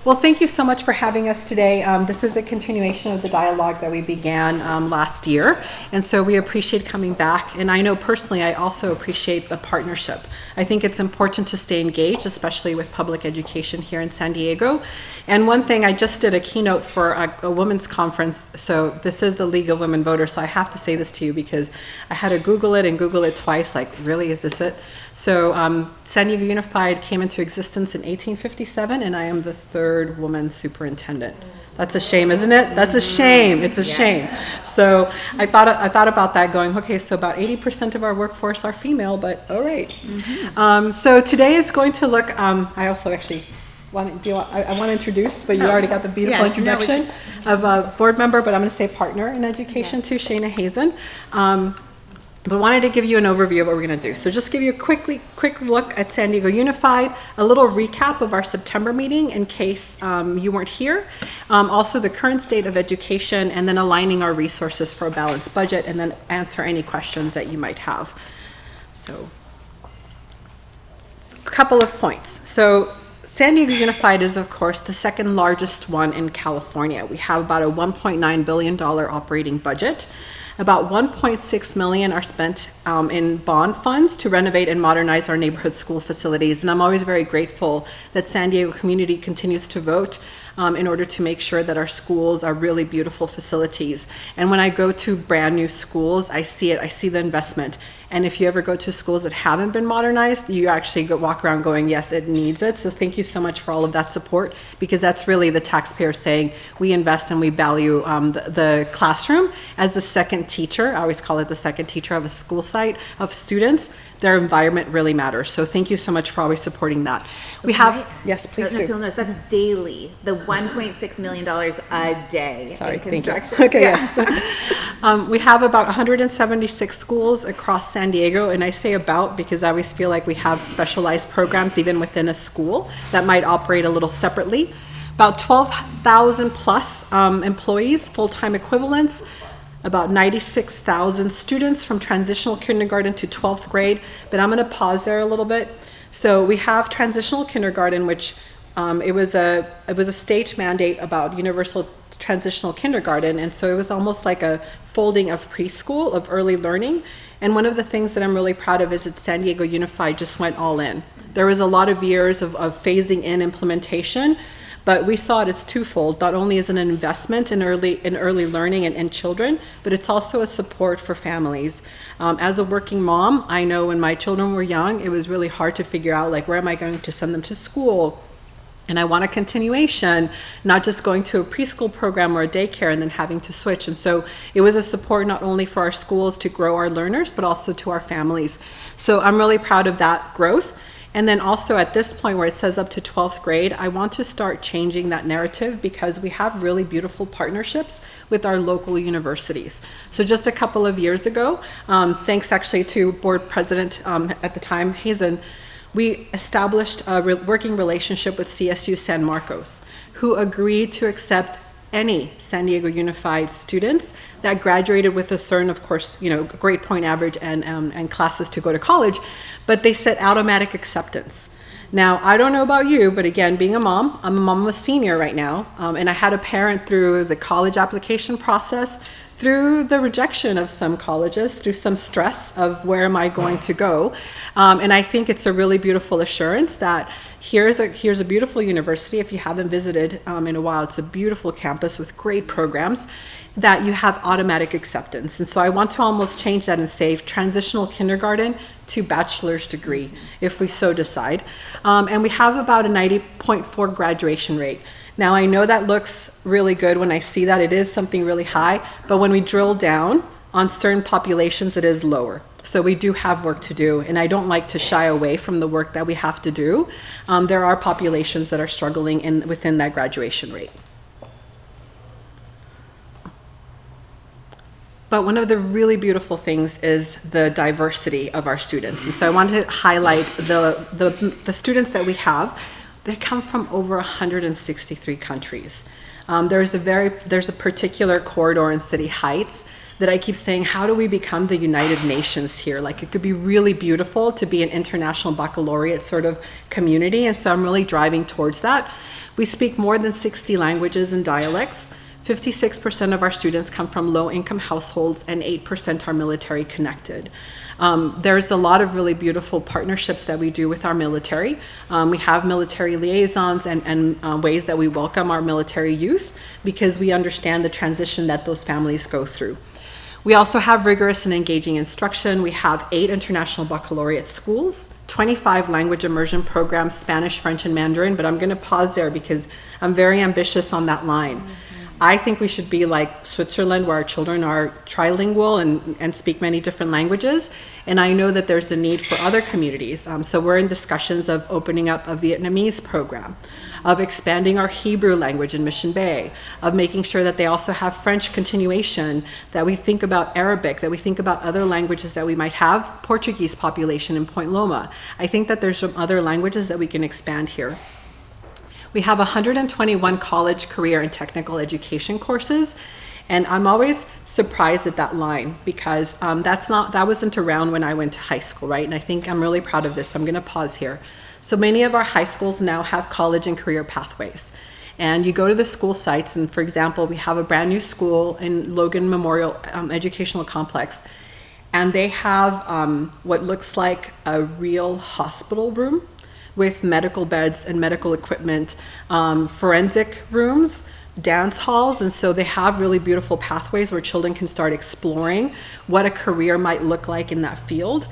Well, thank you so much for having us today. This is a continuation of the dialogue that we began last year, and so we appreciate coming back. And I know personally, I also appreciate the partnership. I think it's important to stay engaged, especially with public education here in San Diego. And one thing, I just did a keynote for a women's conference, so this is the League of Women Voters, so I have to say this to you because I had to Google it and Google it twice, like, really, is this it? So San Diego Unified came into existence in 1857, and I am the third woman superintendent. That's a shame, isn't it? That's a shame. It's a shame. So I thought about that, going, okay, so about 80% of our workforce are female, but all right. So today is going to look. I also actually want to introduce, but you already got the beautiful introduction of a board member, but I'm going to say partner in education too, Shana Hazan. But wanted to give you an overview of what we're going to do. So just give you a quick look at San Diego Unified, a little recap of our September meeting in case you weren't here, also the current state of education, and then aligning our resources for a balanced budget, and then answer any questions that you might have. So a couple of points. So San Diego Unified is, of course, the second largest one in California. We have about a $1.9 billion operating budget. About $1.6 million are spent in bond funds to renovate and modernize our neighborhood school facilities. And I'm always very grateful that San Diego community continues to vote in order to make sure that our schools are really beautiful facilities. And when I go to brand new schools, I see it, I see the investment. And if you ever go to schools that haven't been modernized, you actually walk around going, yes, it needs it. So thank you so much for all of that support, because that's really the taxpayer saying we invest and we value the classroom as the second teacher. I always call it the second teacher of a school site of students. Their environment really matters. So thank you so much for always supporting that. We have, yes, please do. That's daily, the $1.6 million a day in construction. Okay, yes. We have about 176 schools across San Diego, and I say about because I always feel like we have specialized programs even within a school that might operate a little separately. About 12,000 plus employees, full-time equivalents, about 96,000 students from transitional kindergarten to 12th grade, but I'm going to pause there a little bit. So we have transitional kindergarten, which it was a state mandate about universal transitional kindergarten, and so it was almost like a folding of preschool, of early learning. And one of the things that I'm really proud of is that San Diego Unified just went all in. There was a lot of years of phasing in implementation, but we saw it as twofold. Not only is it an investment in early learning and children, but it's also a support for families. As a working mom, I know when my children were young, it was really hard to figure out, like, where am I going to send them to school? And I want a continuation, not just going to a preschool program or a daycare and then having to switch. And so it was a support not only for our schools to grow our learners, but also to our families. So I'm really proud of that growth. And then also at this point where it says up to 12th grade, I want to start changing that narrative because we have really beautiful partnerships with our local universities. So just a couple of years ago, thanks actually to board president at the time, Hazan, we established a working relationship with CSU San Marcos, who agreed to accept any San Diego Unified students that graduated with a certain, of course, grade point average and classes to go to college, but they said automatic acceptance. Now, I don't know about you, but again, being a mom, I'm a mom of a senior right now, and I had a parent through the college application process, through the rejection of some colleges, through some stress of where am I going to go. And I think it's a really beautiful assurance that here's a beautiful university. If you haven't visited in a while, it's a beautiful campus with great programs, that you have automatic acceptance. And so I want to almost change that and say transitional kindergarten to bachelor's degree, if we so decide. And we have about a 90.4 graduation rate. Now, I know that looks really good when I see that. It is something really high, but when we drill down on certain populations, it is lower. So we do have work to do, and I don't like to shy away from the work that we have to do. There are populations that are struggling within that graduation rate. But one of the really beautiful things is the diversity of our students. And so I want to highlight the students that we have. They come from over 163 countries. There's a particular corridor in City Heights that I keep saying, how do we become the United Nations here? Like, it could be really beautiful to be an international baccalaureate sort of community. And so I'm really driving towards that. We speak more than 60 languages and dialects. 56% of our students come from low-income households, and 8% are military connected. There's a lot of really beautiful partnerships that we do with our military. We have military liaisons and ways that we welcome our military youth because we understand the transition that those families go through. We also have rigorous and engaging instruction. We have 8 international baccalaureate schools, 25 language immersion programs, Spanish, French, and Mandarin, but I'm gonna pause there because I'm very ambitious on that line. I think we should be like Switzerland, where our children are trilingual and speak many different languages. And I know that there's a need for other communities. So we're in discussions of opening up a Vietnamese program, of expanding our Hebrew language in Mission Bay, of making sure that they also have French continuation, that we think about Arabic, that we think about other languages that we might have, Portuguese population in Point Loma. I think that there's some other languages that we can expand here. We have 121 college, career, and technical education courses, and I'm always surprised at that line because that wasn't around when I went to high school, right? And I think I'm really proud of this. So I'm going to pause here. So many of our high schools now have college and career pathways. And you go to the school sites, and for example, we have a brand new school in Logan Memorial Educational Complex, and they have what looks like a real hospital room with medical beds and medical equipment, forensic rooms, dance halls, and so they have really beautiful pathways where children can start exploring what a career might look like in that field.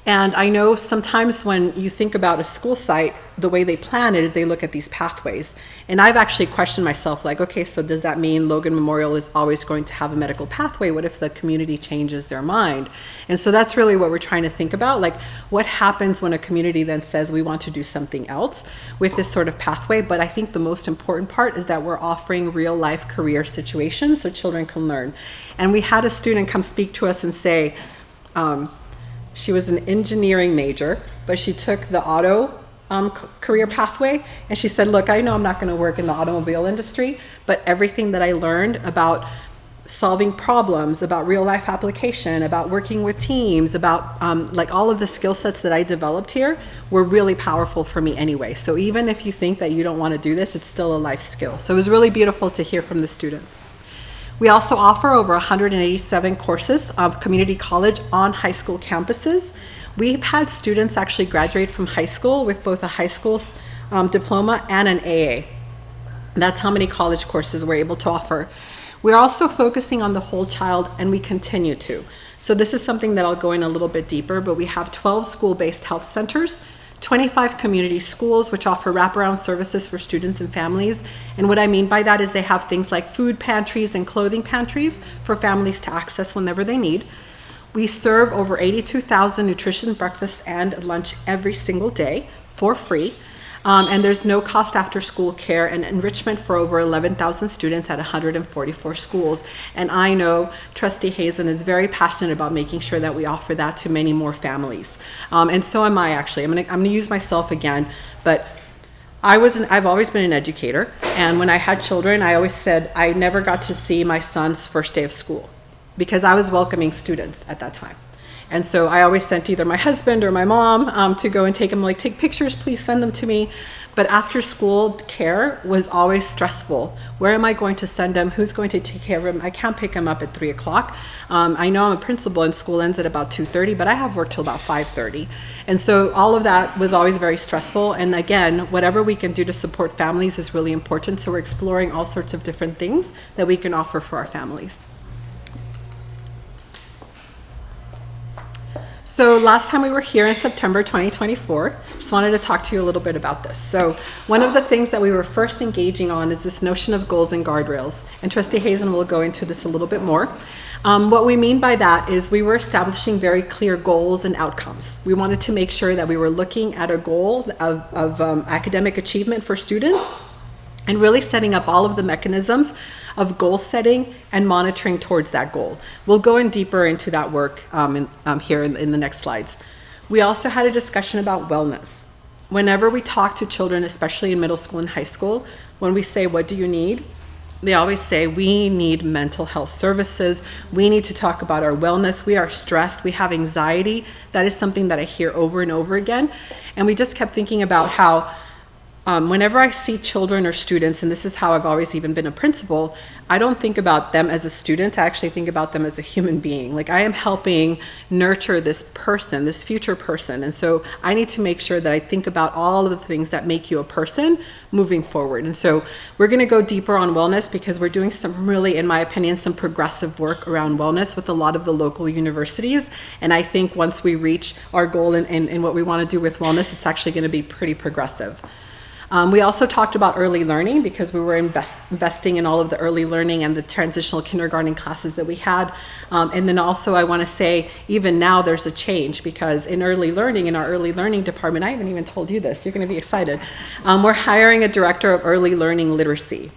And I know sometimes when you think about a school site, the way they plan it is they look at these pathways. And I've actually questioned myself, like, okay, so does that mean Logan Memorial is always going to have a medical pathway? What if the community changes their mind? And so that's really what we're trying to think about, like what happens when a community then says we want to do something else with this sort of pathway. But I think the most important part is that we're offering real life career situations so children can learn. And we had a student come speak to us and say, she was an engineering major, but she took the auto career pathway, and she said, look, I know I'm not going to work in the automobile industry, but everything that I learned about solving problems, about real life application, about working with teams, about like all of the skill sets that I developed here were really powerful for me anyway. So even if you think that you don't want to do this, it's still a life skill. So it was really beautiful to hear from the students. We also offer over 187 courses of community college on high school campuses. We've had students actually graduate from high school with both a high school diploma and an AA. That's how many college courses we're able to offer. We're also focusing on the whole child, and we continue to. So this is something that I'll go in a little bit deeper, but we have 12 school-based health centers, 25 community schools, which offer wraparound services for students and families. And what I mean by that is they have things like food pantries and clothing pantries for families to access whenever they need. We serve over 82,000 nutrition breakfasts and lunch every single day for free. And there's no cost after school care and enrichment for over 11,000 students at 144 schools. And I know Trustee Hazan is very passionate about making sure that we offer that to many more families. And so am I actually. I'm gonna use myself again, but I've always been an educator. And when I had children, I always said I never got to see my son's first day of school because I was welcoming students at that time. And so I always sent either my husband or my mom to go and take them, like, take pictures, please send them to me. But after school care was always stressful. Where am I going to send them? Who's going to take care of them? I can't pick them up at 3 o'clock. I know I'm a principal and school ends at about 2:30, but I have work till about 5:30. And so all of that was always very stressful. And again, whatever we can do to support families is really important. So we're exploring all sorts of different things that we can offer for our families. So last time we were here in September 2024, just wanted to talk to you a little bit about this. So one of the things that we were first engaging on is this notion of goals and guardrails. And Trustee Hazan will go into this a little bit more. What we mean by that is we were establishing very clear goals and outcomes. We wanted to make sure that we were looking at a goal of academic achievement for students and really setting up all of the mechanisms of goal setting and monitoring towards that goal. We'll go in deeper into that work here in the next slides. We also had a discussion about wellness. Whenever we talk to children, especially in middle school and high school, when we say, what do you need? They always say, we need mental health services. We need to talk about our wellness. We are stressed. We have anxiety. That is something that I hear over and over again. And we just kept thinking about how Whenever I see children or students, and this is how I've always even been a principal, I don't think about them as a student. I actually think about them as a human being. Like, I am helping nurture this person, this future person. And so I need to make sure that I think about all of the things that make you a person moving forward. And so we're going to go deeper on wellness because we're doing some really, in my opinion, some progressive work around wellness with a lot of the local universities. And I think once we reach our goal in what we want to do with wellness, it's actually going to be pretty progressive. We also talked about early learning because we were investing in all of the early learning and the transitional kindergarten classes that we had. And then also I want to say, even now there's a change because in early learning, in our early learning department, I haven't even told you this, you're going to be excited. We're hiring a director of early learning literacy.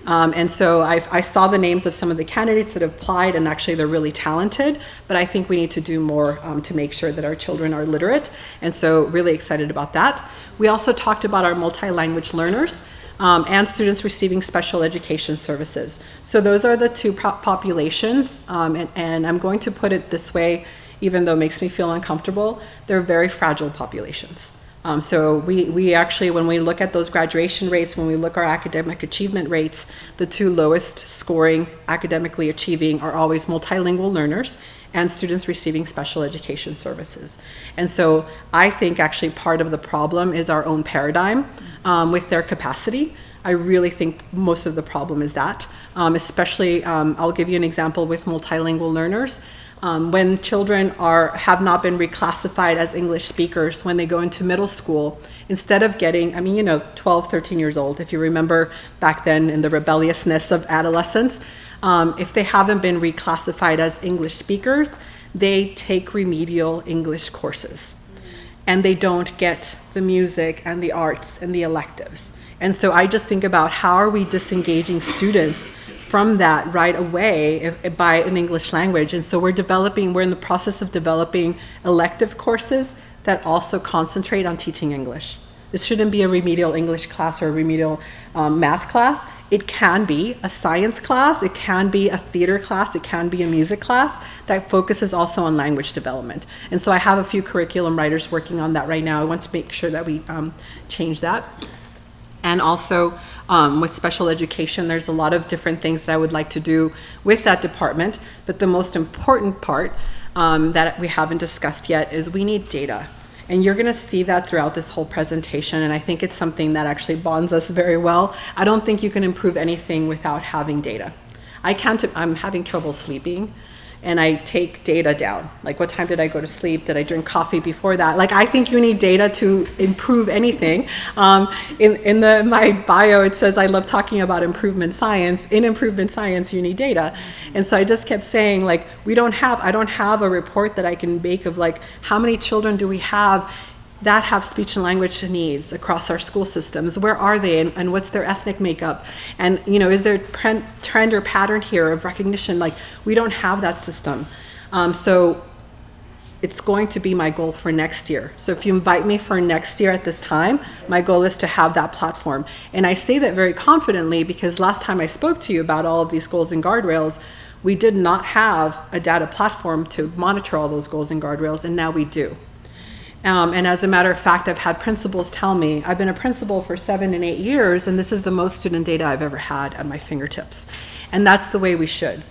And so I saw the names of some of the candidates that have applied, and actually they're really talented, but I think we need to do more to make sure that our children are literate. And so really excited about that. We also talked about our multi-language learners and students receiving special education services. So those are the two populations, and I'm going to put it this way, even though it makes me feel uncomfortable, they're very fragile populations. So we actually, when we look at those graduation rates, when we look at our academic achievement rates, the two lowest scoring academically achieving are always multilingual learners and students receiving special education services. And so I think actually part of the problem is our own paradigm with their capacity. I really think most of the problem is that, especially, I'll give you an example with multilingual learners. When children have not been reclassified as English speakers when they go into middle school, instead of getting, 12, 13 years old, if you remember back then in the rebelliousness of adolescence, if they haven't been reclassified as English speakers, they take remedial English courses. And they don't get the music and the arts and the electives. And so I just think about how are we disengaging students from that right away by an English language. And so we're in the process of developing elective courses that also concentrate on teaching English. This shouldn't be a remedial English class or a remedial math class. It can be a science class, it can be a theater class, it can be a music class that focuses also on language development. And so I have a few curriculum writers working on that right now. I want to make sure that we change that. And also with special education, there's a lot of different things that I would like to do with that department. But the most important part that we haven't discussed yet is we need data. And you're going to see that throughout this whole presentation. And I think it's something that actually bonds us very well. I don't think you can improve anything without having data. I'm having trouble sleeping. And I take data down. Like, what time did I go to sleep? Did I drink coffee before that? Like, I think you need data to improve anything. In my bio, it says I love talking about improvement science. In improvement science, you need data. And so I just kept saying, like, I don't have a report that I can make of, like, how many children do we have that have speech and language needs across our school systems? Where are they, and what's their ethnic makeup? And is there a trend or pattern here of recognition? Like, we don't have that system. So it's going to be my goal for next year. So if you invite me for next year at this time, my goal is to have that platform. And I say that very confidently because last time I spoke to you about all of these goals and guardrails, we did not have a data platform to monitor all those goals and guardrails, and now we do. And as a matter of fact, I've had principals tell me, I've been a principal for 7 and 8 years, and this is the most student data I've ever had at my fingertips. And that's the way we should.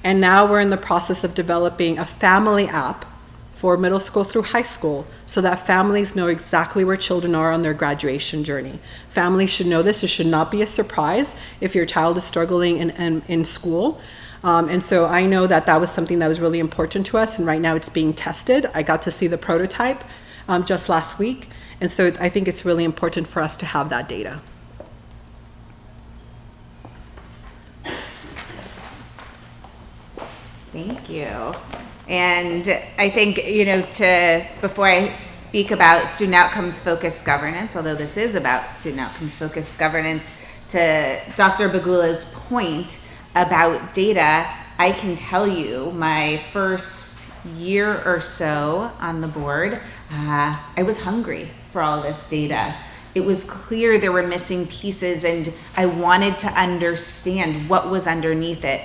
And now we're in the process of developing a family app for middle school through high school so that families know exactly where children are on their graduation journey. Families should know this. It should not be a surprise if your child is struggling in school. And so I know that was something that was really important to us, and right now it's being tested. I got to see the prototype just last week, and so I think it's really important for us to have that data. Thank you. And I think, before I speak about student outcomes focused governance, although this is about student outcomes focused governance, to Dr. Bagula's point about data, I can tell you my first year or so on the board, I was hungry for all this data. It was clear there were missing pieces, and I wanted to understand what was underneath it.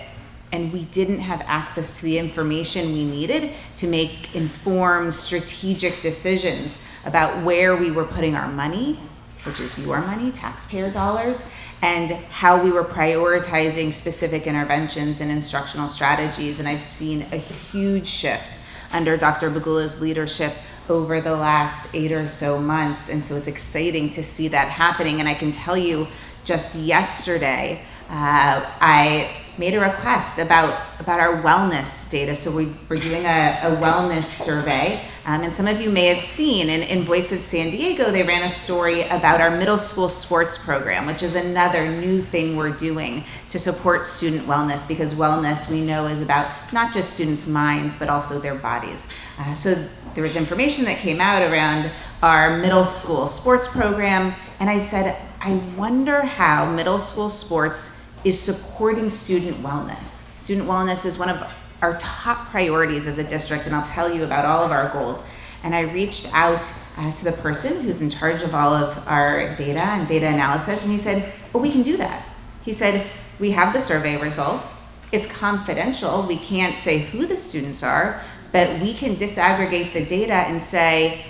And we didn't have access to the information we needed to make informed strategic decisions about where we were putting our money which is your money, taxpayer dollars, and how we were prioritizing specific interventions and instructional strategies. And I've seen a huge shift under Dr. Bagula's leadership over the last 8 or so months. And so it's exciting to see that happening. And I can tell you, just yesterday, I made a request about our wellness data. So we're doing a wellness survey. And some of you may have seen in Voice of San Diego, they ran a story about our middle school sports program, which is another new thing we're doing to support student wellness, because wellness, we know, is about not just students' minds, but also their bodies. So there was information that came out around our middle school sports program, and I said, I wonder how middle school sports is supporting student wellness. Student wellness is one of our top priorities as a district, and I'll tell you about all of our goals. And I reached out to the person who's in charge of all of our data and data analysis, and he said, well, we can do that. He said, we have the survey results. It's confidential. We can't say who the students are, but we can disaggregate the data and say,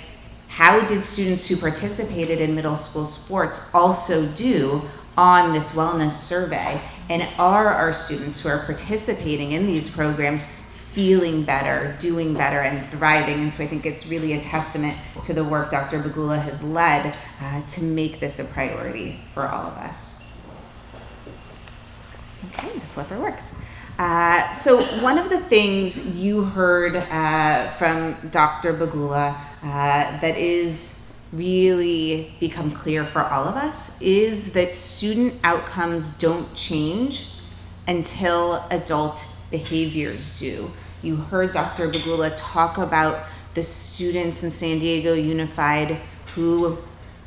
how did students who participated in middle school sports also do on this wellness survey? And are our students who are participating in these programs feeling better, doing better, and thriving? And so I think it's really a testament to the work Dr. Bagula has led to make this a priority for all of us. Okay, the flipper works. So one of the things you heard from Dr. Bagula that is really become clear for all of us is that student outcomes don't change until adult behaviors do. You heard Dr. Bagula talk about the students in San Diego Unified who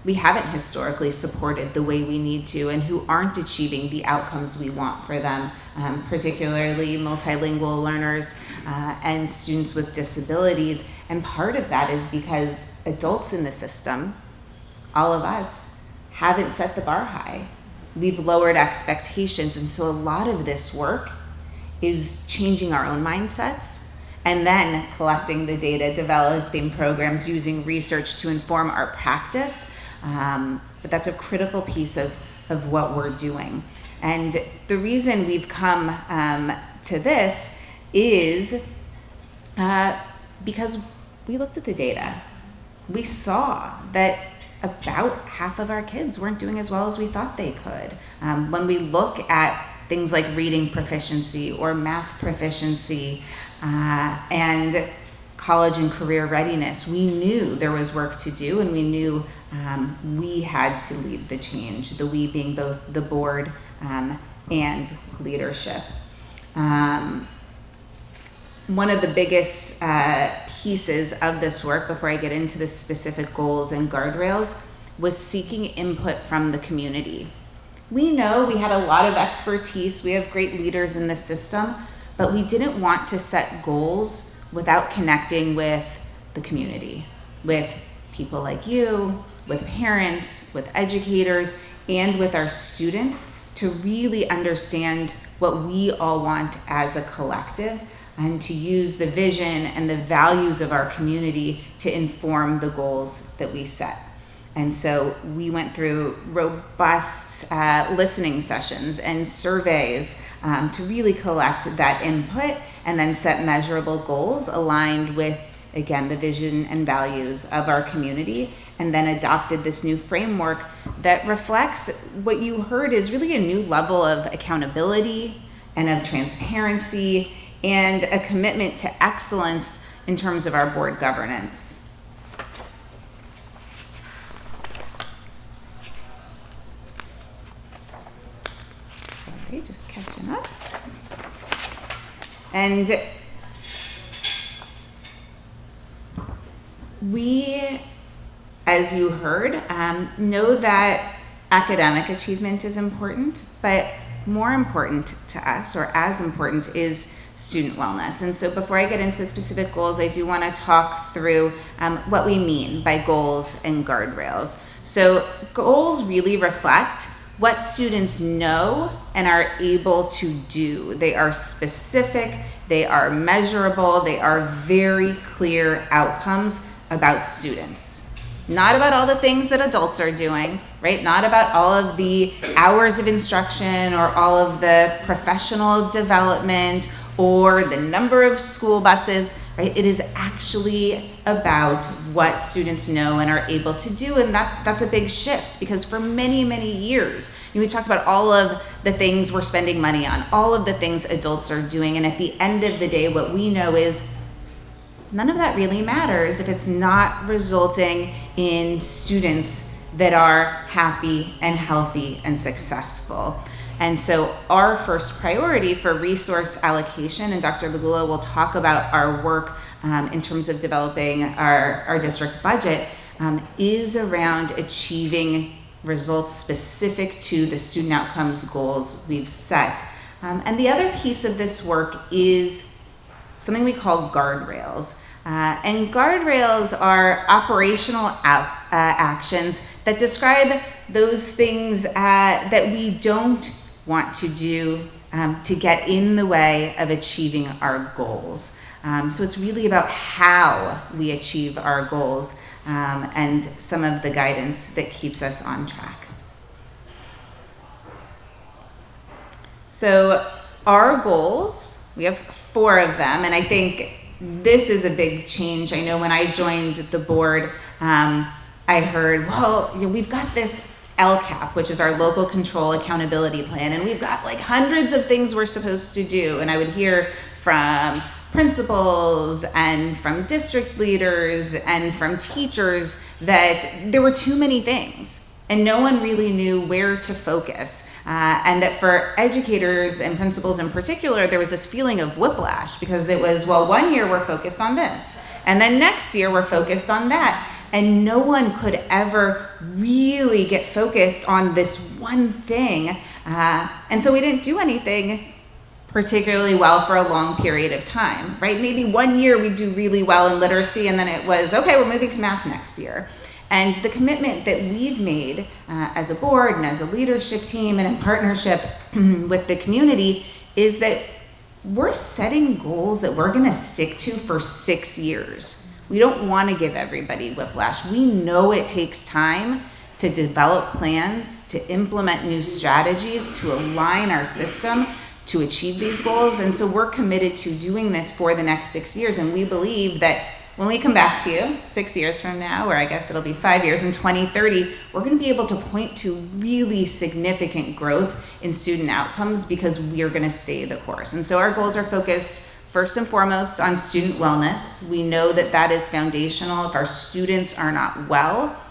we haven't historically supported the way we need to, and who aren't achieving the outcomes we want for them, particularly multilingual learners and students with disabilities. And part of that is because adults in the system, all of us, haven't set the bar high. We've lowered expectations, and so a lot of this work is changing our own mindsets and then collecting the data, developing programs, using research to inform our practice. But that's a critical piece of what we're doing. And the reason we've come to this is because we looked at the data. We saw that about half of our kids weren't doing as well as we thought they could. When we look at things like reading proficiency or math proficiency and college and career readiness, we knew there was work to do, and we knew we had to lead the change, the we being both the board and leadership. One of the biggest pieces of this work, before I get into the specific goals and guardrails, was seeking input from the community. We know we had a lot of expertise, we have great leaders in the system, but we didn't want to set goals without connecting with the community, with people like you, with parents, with educators, and with our students, to really understand what we all want as a collective, and to use the vision and the values of our community to inform the goals that we set. And so we went through robust listening sessions and surveys to really collect that input and then set measurable goals aligned with, again, the vision and values of our community, and then adopted this new framework that reflects what you heard is really a new level of accountability and of transparency and a commitment to excellence in terms of our board governance. Sorry, just catching up. And we, as you heard, know that academic achievement is important, but more important to us, or as important, is student wellness. And so before I get into the specific goals, I do want to talk through what we mean by goals and guardrails. So goals really reflect what students know and are able to do. They are specific, they are measurable, they are very clear outcomes about students. not about all the things that adults are doing, right? Not about all of the hours of instruction or all of the professional development or the number of school buses, right? It is actually about what students know and are able to do, and that's a big shift, because for many, many years, we've talked about all of the things we're spending money on, all of the things adults are doing, and at the end of the day, what we know is none of that really matters if it's not resulting in students that are happy and healthy and successful. And so our first priority for resource allocation, and Dr. Bagula will talk about our work in terms of developing our district budget, is around achieving results specific to the student outcomes goals we've set. And the other piece of this work is something we call guardrails. And guardrails are operational actions that describe those things that we don't want to do to get in the way of achieving our goals. So it's really about how we achieve our goals and some of the guidance that keeps us on track. So our goals, we have 4 of them, and I think this is a big change. I know when I joined the board, I heard, well, we've got this LCAP, which is our local control accountability plan, and we've got like hundreds of things we're supposed to do. And I would hear from principals and from district leaders and from teachers that there were too many things and no one really knew where to focus. And that for educators and principals in particular, there was this feeling of whiplash, because it was, well, one year we're focused on this, and then next year we're focused on that. And no one could ever really get focused on this one thing. And so we didn't do anything particularly well for a long period of time, right? Maybe one year we do really well in literacy, and then it was, okay, we're moving to math next year. And the commitment that we've made as a board and as a leadership team and in partnership with the community is that we're setting goals that we're gonna stick to for 6 years. We don't want to give everybody whiplash. We know it takes time to develop plans, to implement new strategies, to align our system to achieve these goals. And so we're committed to doing this for the next 6 years. And we believe that when we come back to you 6 years from now, or I guess it'll be 5 years, in 2030, we're going to be able to point to really significant growth in student outcomes because we are going to stay the course. And so our goals are focused first and foremost on student wellness. We know that that is foundational. If our students are not well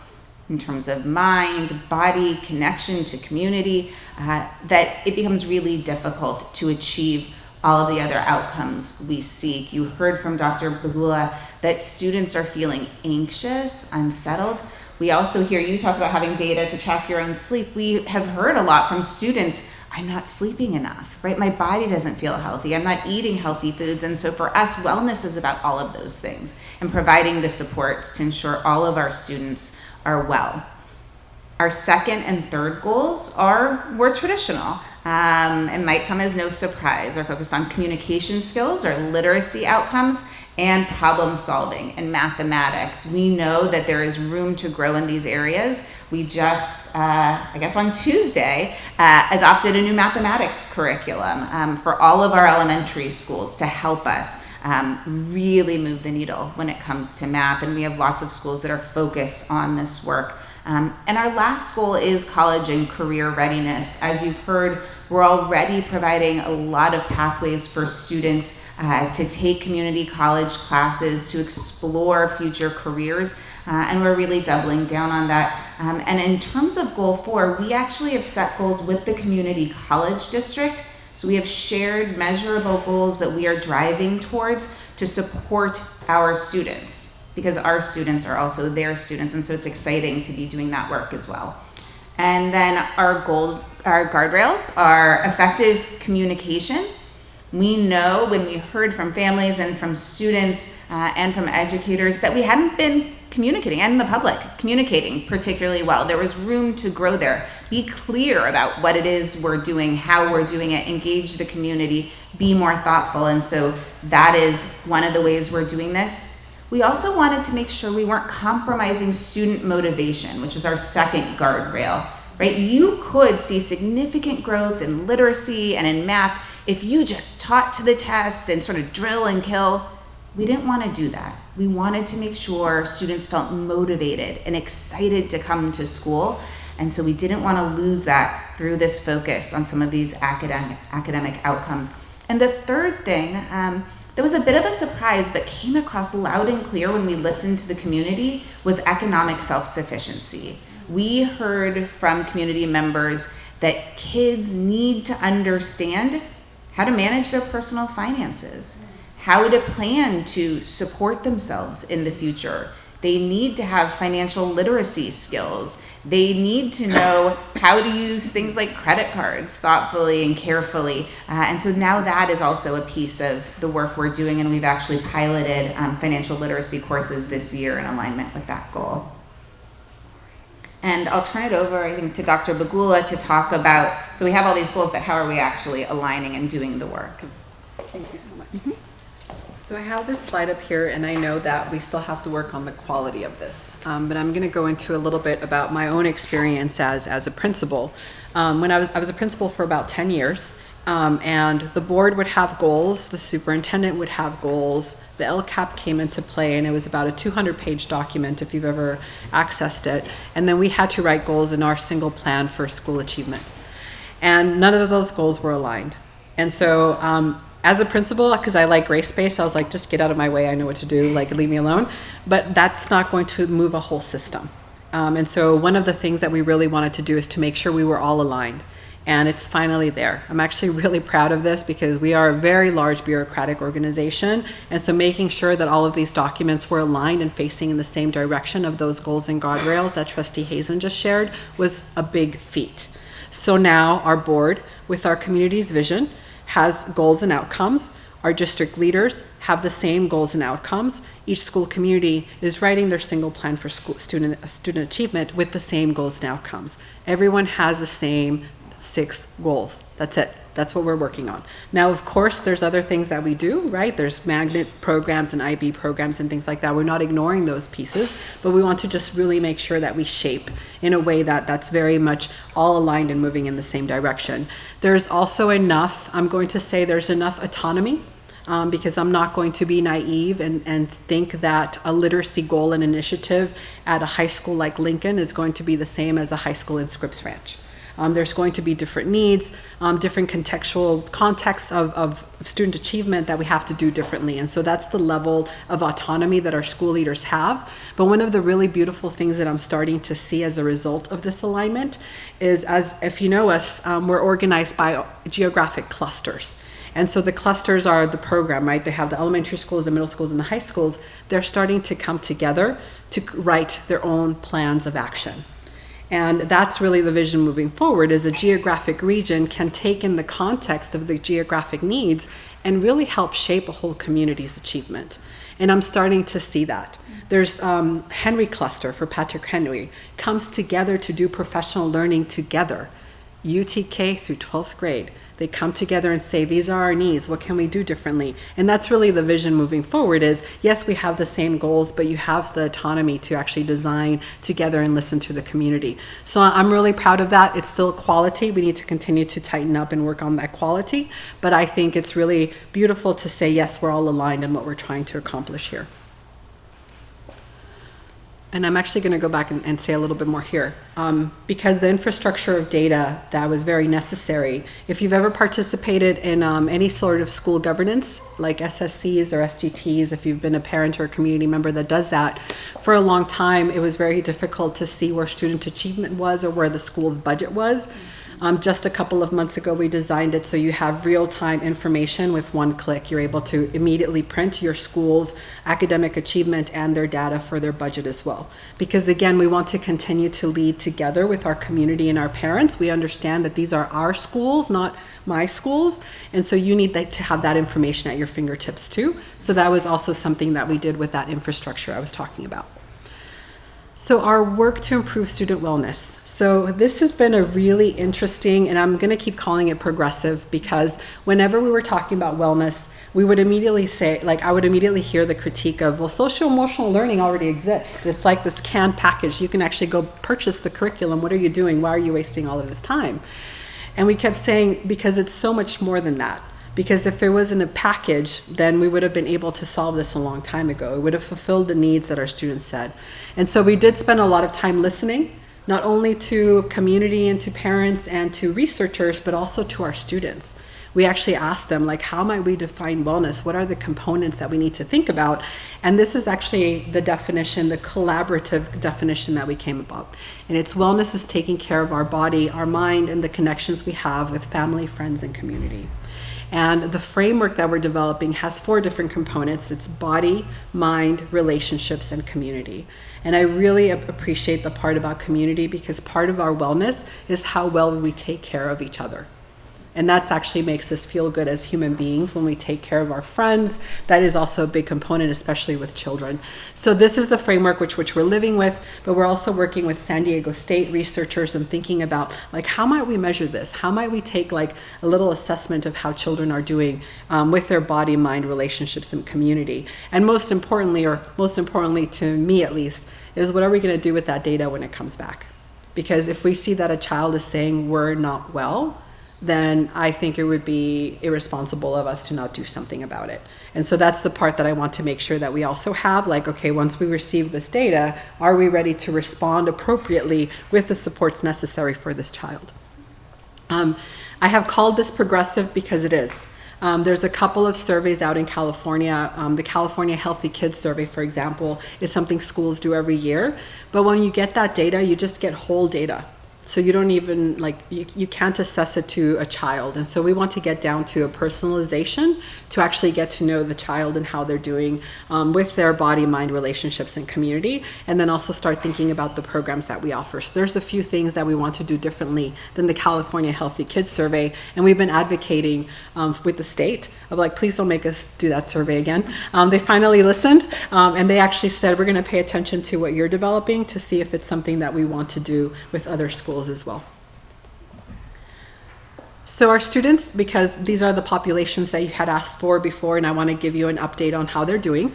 in terms of mind, body, connection to community, that it becomes really difficult to achieve all of the other outcomes we seek. You heard from Dr. Bagula that students are feeling anxious, unsettled. We also hear you talk about having data to track your own sleep. We have heard a lot from students, I'm not sleeping enough, right? My body doesn't feel healthy. I'm not eating healthy foods. And so for us, wellness is about all of those things and providing the supports to ensure all of our students are well. Our second and third goals are more traditional. It might come as no surprise. They're focused on communication skills or literacy outcomes and problem solving and mathematics. We know that there is room to grow in these areas. We just, I guess on Tuesday, adopted a new mathematics curriculum for all of our elementary schools to help us really move the needle when it comes to math. And we have lots of schools that are focused on this work. And our last goal is college and career readiness. As you've heard, we're already providing a lot of pathways for students to take community college classes, to explore future careers, and we're really doubling down on that. And in terms of goal 4, we actually have set goals with the community college district. So we have shared measurable goals that we are driving towards to support our students, because our students are also their students, and so it's exciting to be doing that work as well. And then our guardrails are effective communication. We know when we heard from families and from students and from educators that we hadn't been communicating, and the public communicating particularly well. There was room to grow there. Be clear about what it is we're doing, how we're doing it, engage the community, be more thoughtful. And so that is one of the ways we're doing this. We also wanted to make sure we weren't compromising student motivation, which is our second guardrail, right? You could see significant growth in literacy and in math if you just taught to the test and sort of drill and kill. We didn't want to do that. We wanted to make sure students felt motivated and excited to come to school. And so we didn't want to lose that through this focus on some of these academic outcomes. And the third thing, that was a bit of a surprise, but came across loud and clear when we listened to the community, was economic self-sufficiency. We heard from community members that kids need to understand how to manage their personal finances, how to plan to support themselves in the future. They need to have financial literacy skills. They need to know how to use things like credit cards thoughtfully and carefully. And so now that is also a piece of the work we're doing, and we've actually piloted financial literacy courses this year in alignment with that goal. And I'll turn it over, I think, to Dr. Bagula to talk about, so we have all these goals, but how are we actually aligning and doing the work? Thank you so much. So I have this slide up here, and I know that we still have to work on the quality of this, but I'm going to go into a little bit about my own experience as a principal. When I was a principal for about 10 years, and the board would have goals, the superintendent would have goals, the LCAP came into play, and it was about a 200-page document if you've ever accessed it, and then we had to write goals in our single plan for school achievement. And none of those goals were aligned. And so as a principal, because I like race space, I was like, just get out of my way, I know what to do, like leave me alone. But that's not going to move a whole system. And so one of the things that we really wanted to do is to make sure we were all aligned. And it's finally there. I'm actually really proud of this because we are a very large bureaucratic organization. And so making sure that all of these documents were aligned and facing in the same direction of those goals and guardrails that Trustee Hazan just shared was a big feat. So now our board, with our community's vision, has goals and outcomes. Our district leaders have the same goals and outcomes. Each school community is writing their single plan for student achievement with the same goals and outcomes. Everyone has the same 6 goals. That's it. That's what we're working on. Now, of course, there's other things that we do, right? There's magnet programs and IB programs and things like that. We're not ignoring those pieces, but we want to just really make sure that we shape in a way that's very much all aligned and moving in the same direction. There's also enough, I'm going to say there's enough autonomy because I'm not going to be naive and think that a literacy goal and initiative at a high school like Lincoln is going to be the same as a high school in Scripps Ranch. There's going to be different needs, different contextual contexts of student achievement that we have to do differently. And so that's the level of autonomy that our school leaders have. But one of the really beautiful things that I'm starting to see as a result of this alignment is, as if you know us, we're organized by geographic clusters. And so the clusters are the program, right? They have the elementary schools, the middle schools, and the high schools. They're starting to come together to write their own plans of action. And that's really the vision moving forward, is a geographic region can take in the context of the geographic needs and really help shape a whole community's achievement. And I'm starting to see that. There's Henry Cluster for Patrick Henry, comes together to do professional learning together, UTK through 12th grade. They come together and say, these are our needs, what can we do differently? And that's really the vision moving forward is, yes, we have the same goals, but you have the autonomy to actually design together and listen to the community. So I'm really proud of that. It's still quality. We need to continue to tighten up and work on that quality. But I think it's really beautiful to say, yes, we're all aligned in what we're trying to accomplish here. And I'm actually going to go back and say a little bit more here, because the infrastructure of data that was very necessary. If you've ever participated in any sort of school governance, like SSCs or SGTs, if you've been a parent or a community member that does that, for a long time, it was very difficult to see where student achievement was or where the school's budget was. Just a couple of months ago, we designed it so you have real-time information with one click. You're able to immediately print your school's academic achievement and their data for their budget as well. Because again, we want to continue to lead together with our community and our parents. We understand that these are our schools, not my schools. And so you need to have that information at your fingertips too. So that was also something that we did with that infrastructure I was talking about. So our work to improve student wellness. So this has been a really interesting, and I'm going to keep calling it progressive, because whenever we were talking about wellness, we would immediately say, like, I would immediately hear the critique of, well, social emotional learning already exists. It's like this canned package. You can actually go purchase the curriculum. What are you doing? Why are you wasting all of this time? And we kept saying, because it's so much more than that. Because if it wasn't a package, then we would have been able to solve this a long time ago. It would have fulfilled the needs that our students said. And so we did spend a lot of time listening, not only to community and to parents and to researchers, but also to our students. We actually asked them, like, how might we define wellness? What are the components that we need to think about? And this is actually the definition, the collaborative definition that we came about. And it's wellness is taking care of our body, our mind, and the connections we have with family, friends, and community. And the framework that we're developing has 4 different components. It's body, mind, relationships, and community. And I really appreciate the part about community, because part of our wellness is how well we take care of each other. And that's actually makes us feel good as human beings when we take care of our friends. That is also a big component, especially with children. So this is the framework which we're living with, but we're also working with San Diego State researchers and thinking about, like, how might we measure this? How might we take, like, a little assessment of how children are doing with their body, mind, relationships, and community? And most importantly to me at least, is what are we going to do with that data when it comes back? Because if we see that a child is saying we're not well, then I think it would be irresponsible of us to not do something about it. And so that's the part that I want to make sure that we also have, like, okay, once we receive this data, are we ready to respond appropriately with the supports necessary for this child? I have called this progressive because it is. There's a couple of surveys out in California. The California Healthy Kids Survey, for example, is something schools do every year. But when you get that data, you just get whole data. So you don't even, like, you can't assess it to a child. And so we want to get down to a personalization to actually get to know the child and how they're doing with their body, mind, relationships, and community. And then also start thinking about the programs that we offer. So there's a few things that we want to do differently than the California Healthy Kids Survey. And we've been advocating with the state of, like, please don't make us do that survey again. They finally listened, and they actually said, we're going to pay attention to what you're developing to see if it's something that we want to do with other schools as well. So our students, because these are the populations that you had asked for before, and I want to give you an update on how they're doing.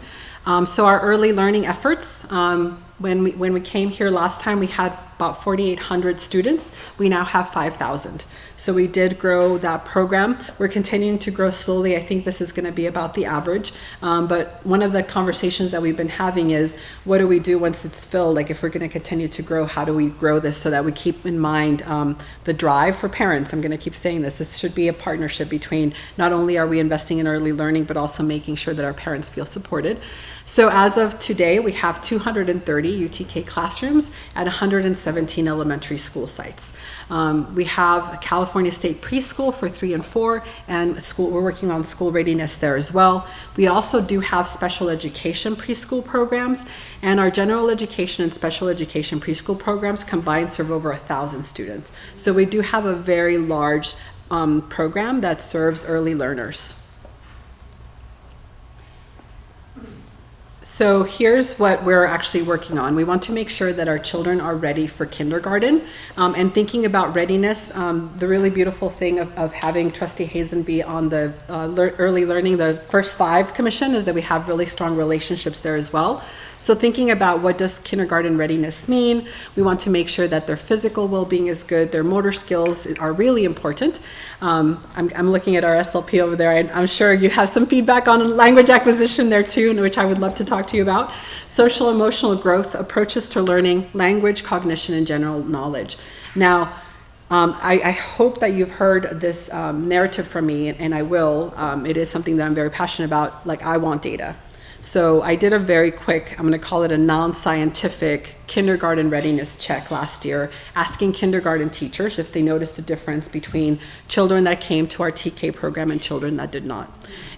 So our early learning efforts, when we came here last time, we had about 4,800 students. We now have 5,000. So we did grow that program. We're continuing to grow slowly. I think this is going to be about the average. But one of the conversations that we've been having is, what do we do once it's filled? Like, if we're going to continue to grow, how do we grow this so that we keep in mind the drive for parents? I'm going to keep saying this. This should be a partnership between, not only are we investing in early learning, but also making sure that our parents feel supported. So as of today, we have 230 UTK classrooms at 117 elementary school sites. We have a California State preschool for 3 and 4, and we're working on school readiness there as well. We also do have special education preschool programs, and our general education and special education preschool programs combined serve over 1,000 students. So we do have a very large program that serves early learners. So here's what we're actually working on. We want to make sure that our children are ready for kindergarten, and thinking about readiness. The really beautiful thing of having Trustee Hazan be on the early learning, the first 5 commission, is that we have really strong relationships there as well. So thinking about, what does kindergarten readiness mean? We want to make sure that their physical well-being is good, their motor skills are really important. I'm looking at our SLP over there. I'm sure you have some feedback on language acquisition there too, which I would love to talk to you about. Social emotional growth, approaches to learning, language, cognition, and general knowledge. Now, I hope that you've heard this narrative from me, and I will. It is something that I'm very passionate about. Like, I want data. So I did a very quick, I'm going to call it a non-scientific kindergarten readiness check last year, asking kindergarten teachers if they noticed a difference between children that came to our TK program and children that did not.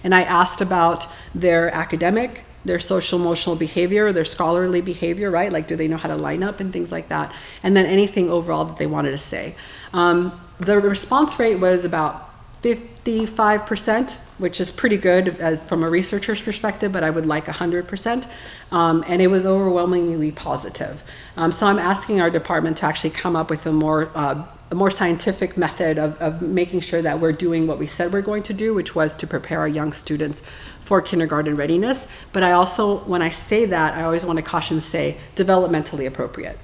And I asked about their academic, their social emotional behavior, their scholarly behavior, right? Like, do they know how to line up and things like that? And then anything overall that they wanted to say. The response rate was about 55%, which is pretty good from a researcher's perspective, but I would like 100%. And it was overwhelmingly positive. So I'm asking our department to actually come up with a more more scientific method of making sure that we're doing what we said we're going to do, which was to prepare our young students for kindergarten readiness. But I also, when I say that, I always want to caution say developmentally appropriate.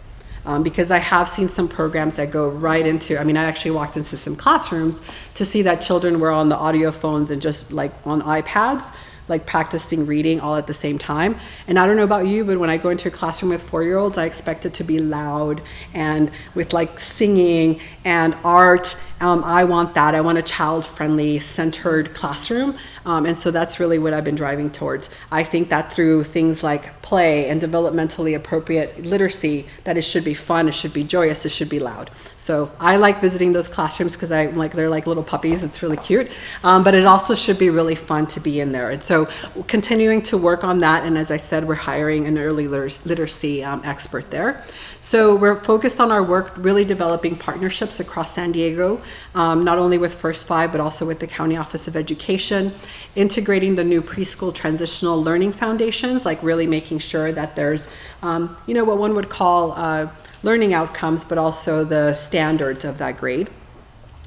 Because I have seen some programs that go right into, I mean, I actually walked into some classrooms to see that children were on the audio phones and just like on iPads, like practicing reading all at the same time. And I don't know about you, but when I go into a classroom with 4-year-olds, I expect it to be loud and with like singing and art. I want that. I want a child-friendly, centered classroom. And so that's really what I've been driving towards. I think that through things like play and developmentally appropriate literacy, that it should be fun, it should be joyous, it should be loud. So I like visiting those classrooms because they're like little puppies. It's really cute. But it also should be really fun to be in there. And so continuing to work on that. And as I said, we're hiring an early literacy expert there. So we're focused on our work, really developing partnerships across San Diego, not only with First Five, but also with the County Office of Education, integrating the new preschool transitional learning foundations, like really making sure that there's, what one would call learning outcomes, but also the standards of that grade.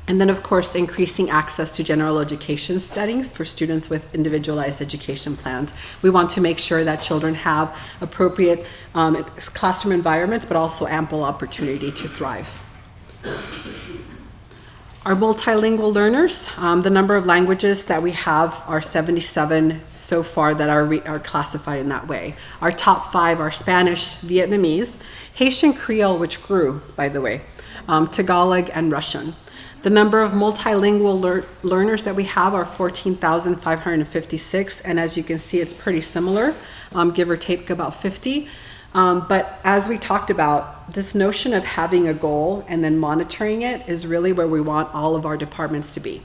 And then, of course, increasing access to general education settings for students with individualized education plans. We want to make sure that children have appropriate classroom environments, but also ample opportunity to thrive. Our multilingual learners, the number of languages that we have are 77 so far that are classified in that way. Our top 5 are Spanish, Vietnamese, Haitian Creole, which grew, by the way, Tagalog, and Russian. The number of multilingual learners that we have are 14,556, and as you can see, it's pretty similar, give or take about 50. But as we talked about, this notion of having a goal and then monitoring it is really where we want all of our departments to be.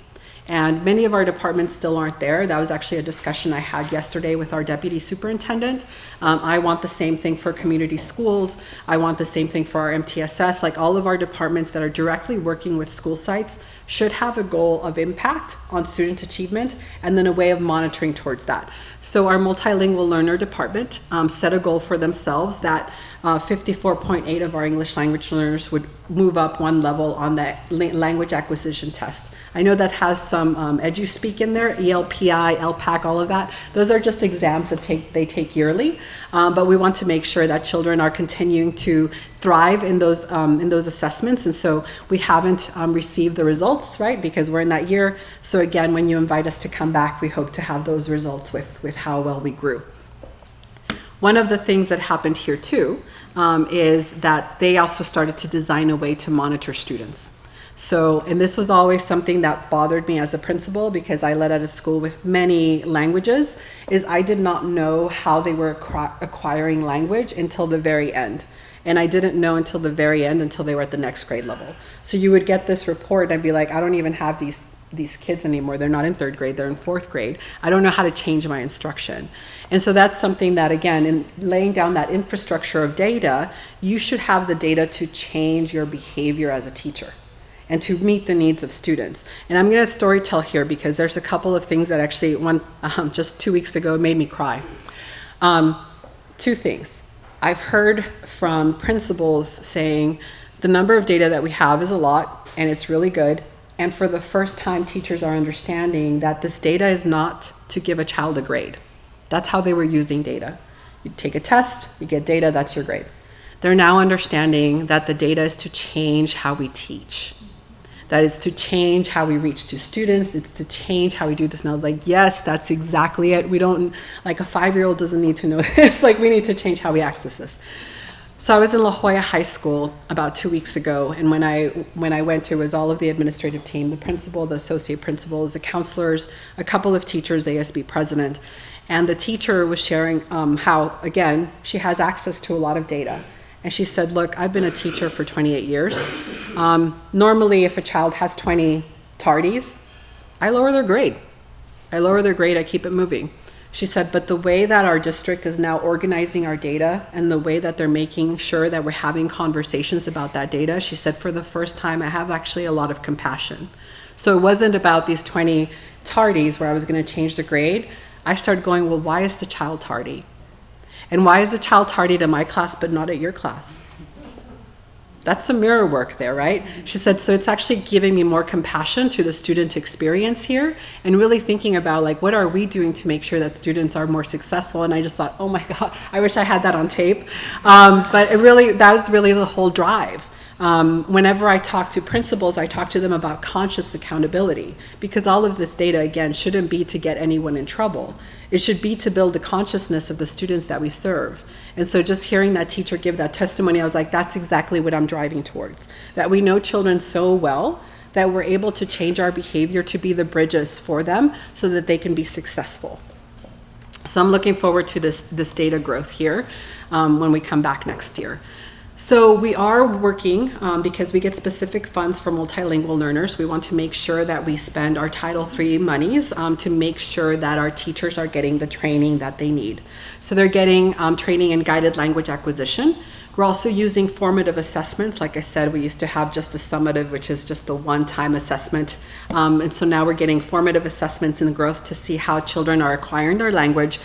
And many of our departments still aren't there. That was actually a discussion I had yesterday with our deputy superintendent. I want the same thing for community schools. I want the same thing for our MTSS. Like all of our departments that are directly working with school sites should have a goal of impact on student achievement and then a way of monitoring towards that. So our multilingual learner department set a goal for themselves that 54.8 of our English language learners would move up one level on the language acquisition test. I know that has some EduSpeak in there, ELPI, LPAC, all of that. Those are just exams that they take yearly, but we want to make sure that children are continuing to thrive in those assessments. And so we haven't received the results, right? Because we're in that year. So again, when you invite us to come back, we hope to have those results with how well we grew. One of the things that happened here too is that they also started to design a way to monitor students. So, and this was always something that bothered me as a principal because I led at a school with many languages, is I did not know how they were acquiring language until the very end. And I didn't know until the very end, until they were at the next grade level. So you would get this report and I'd be like, I don't even have these kids anymore. They're not in 3rd grade, they're in 4th grade. I don't know how to change my instruction. And so that's something that, again, in laying down that infrastructure of data, you should have the data to change your behavior as a teacher and to meet the needs of students. And I'm going to storytell here because there's a couple of things that actually, just 2 weeks ago, made me cry. 2 things. I've heard from principals saying the number of data that we have is a lot and it's really good. And for the first time, teachers are understanding that this data is not to give a child a grade. That's how they were using data. You take a test, you get data, that's your grade. They're now understanding that the data is to change how we teach. That is to change how we reach to students. It's to change how we do this. And I was like, yes, that's exactly it. We don't, like a 5-year-old doesn't need to know this. Like we need to change how we access this. So I was in La Jolla High School about 2 weeks ago, and when I went to, it was all of the administrative team, the principal, the associate principals, the counselors, a couple of teachers, the ASB president, and the teacher was sharing how, again, she has access to a lot of data. And she said, look, I've been a teacher for 28 years. Normally, if a child has 20 tardies, I lower their grade. I keep it moving. She said, but the way that our district is now organizing our data and the way that they're making sure that we're having conversations about that data, she said, for the first time, I have actually a lot of compassion. So it wasn't about these 20 tardies where I was going to change the grade. I started going, well, why is the child tardy? And why is the child tardy to my class but not at your class? that's some mirror work there, right? She said, so it's actually giving me more compassion to the student experience here and really thinking about like, what are we doing to make sure that students are more successful? And I just thought, oh my God, I wish I had that on tape. But that was really the whole drive. Whenever I talk to principals, I talk to them about conscious accountability, because all of this data, again, shouldn't be to get anyone in trouble. It should be to build the consciousness of the students that we serve. And so just hearing that teacher give that testimony, I was like, that's exactly what I'm driving towards. That we know children so well that we're able to change our behavior to be the bridges for them so that they can be successful. So I'm looking forward to this data growth here when we come back next year. So we are working, because we get specific funds for multilingual learners, we want to make sure that we spend our Title III monies to make sure that our teachers are getting the training that they need. So they're getting training in guided language acquisition. We're also using formative assessments. Like I said, we used to have just the summative, which is just the one-time assessment. And so now we're getting formative assessments in growth to see how children are acquiring their language.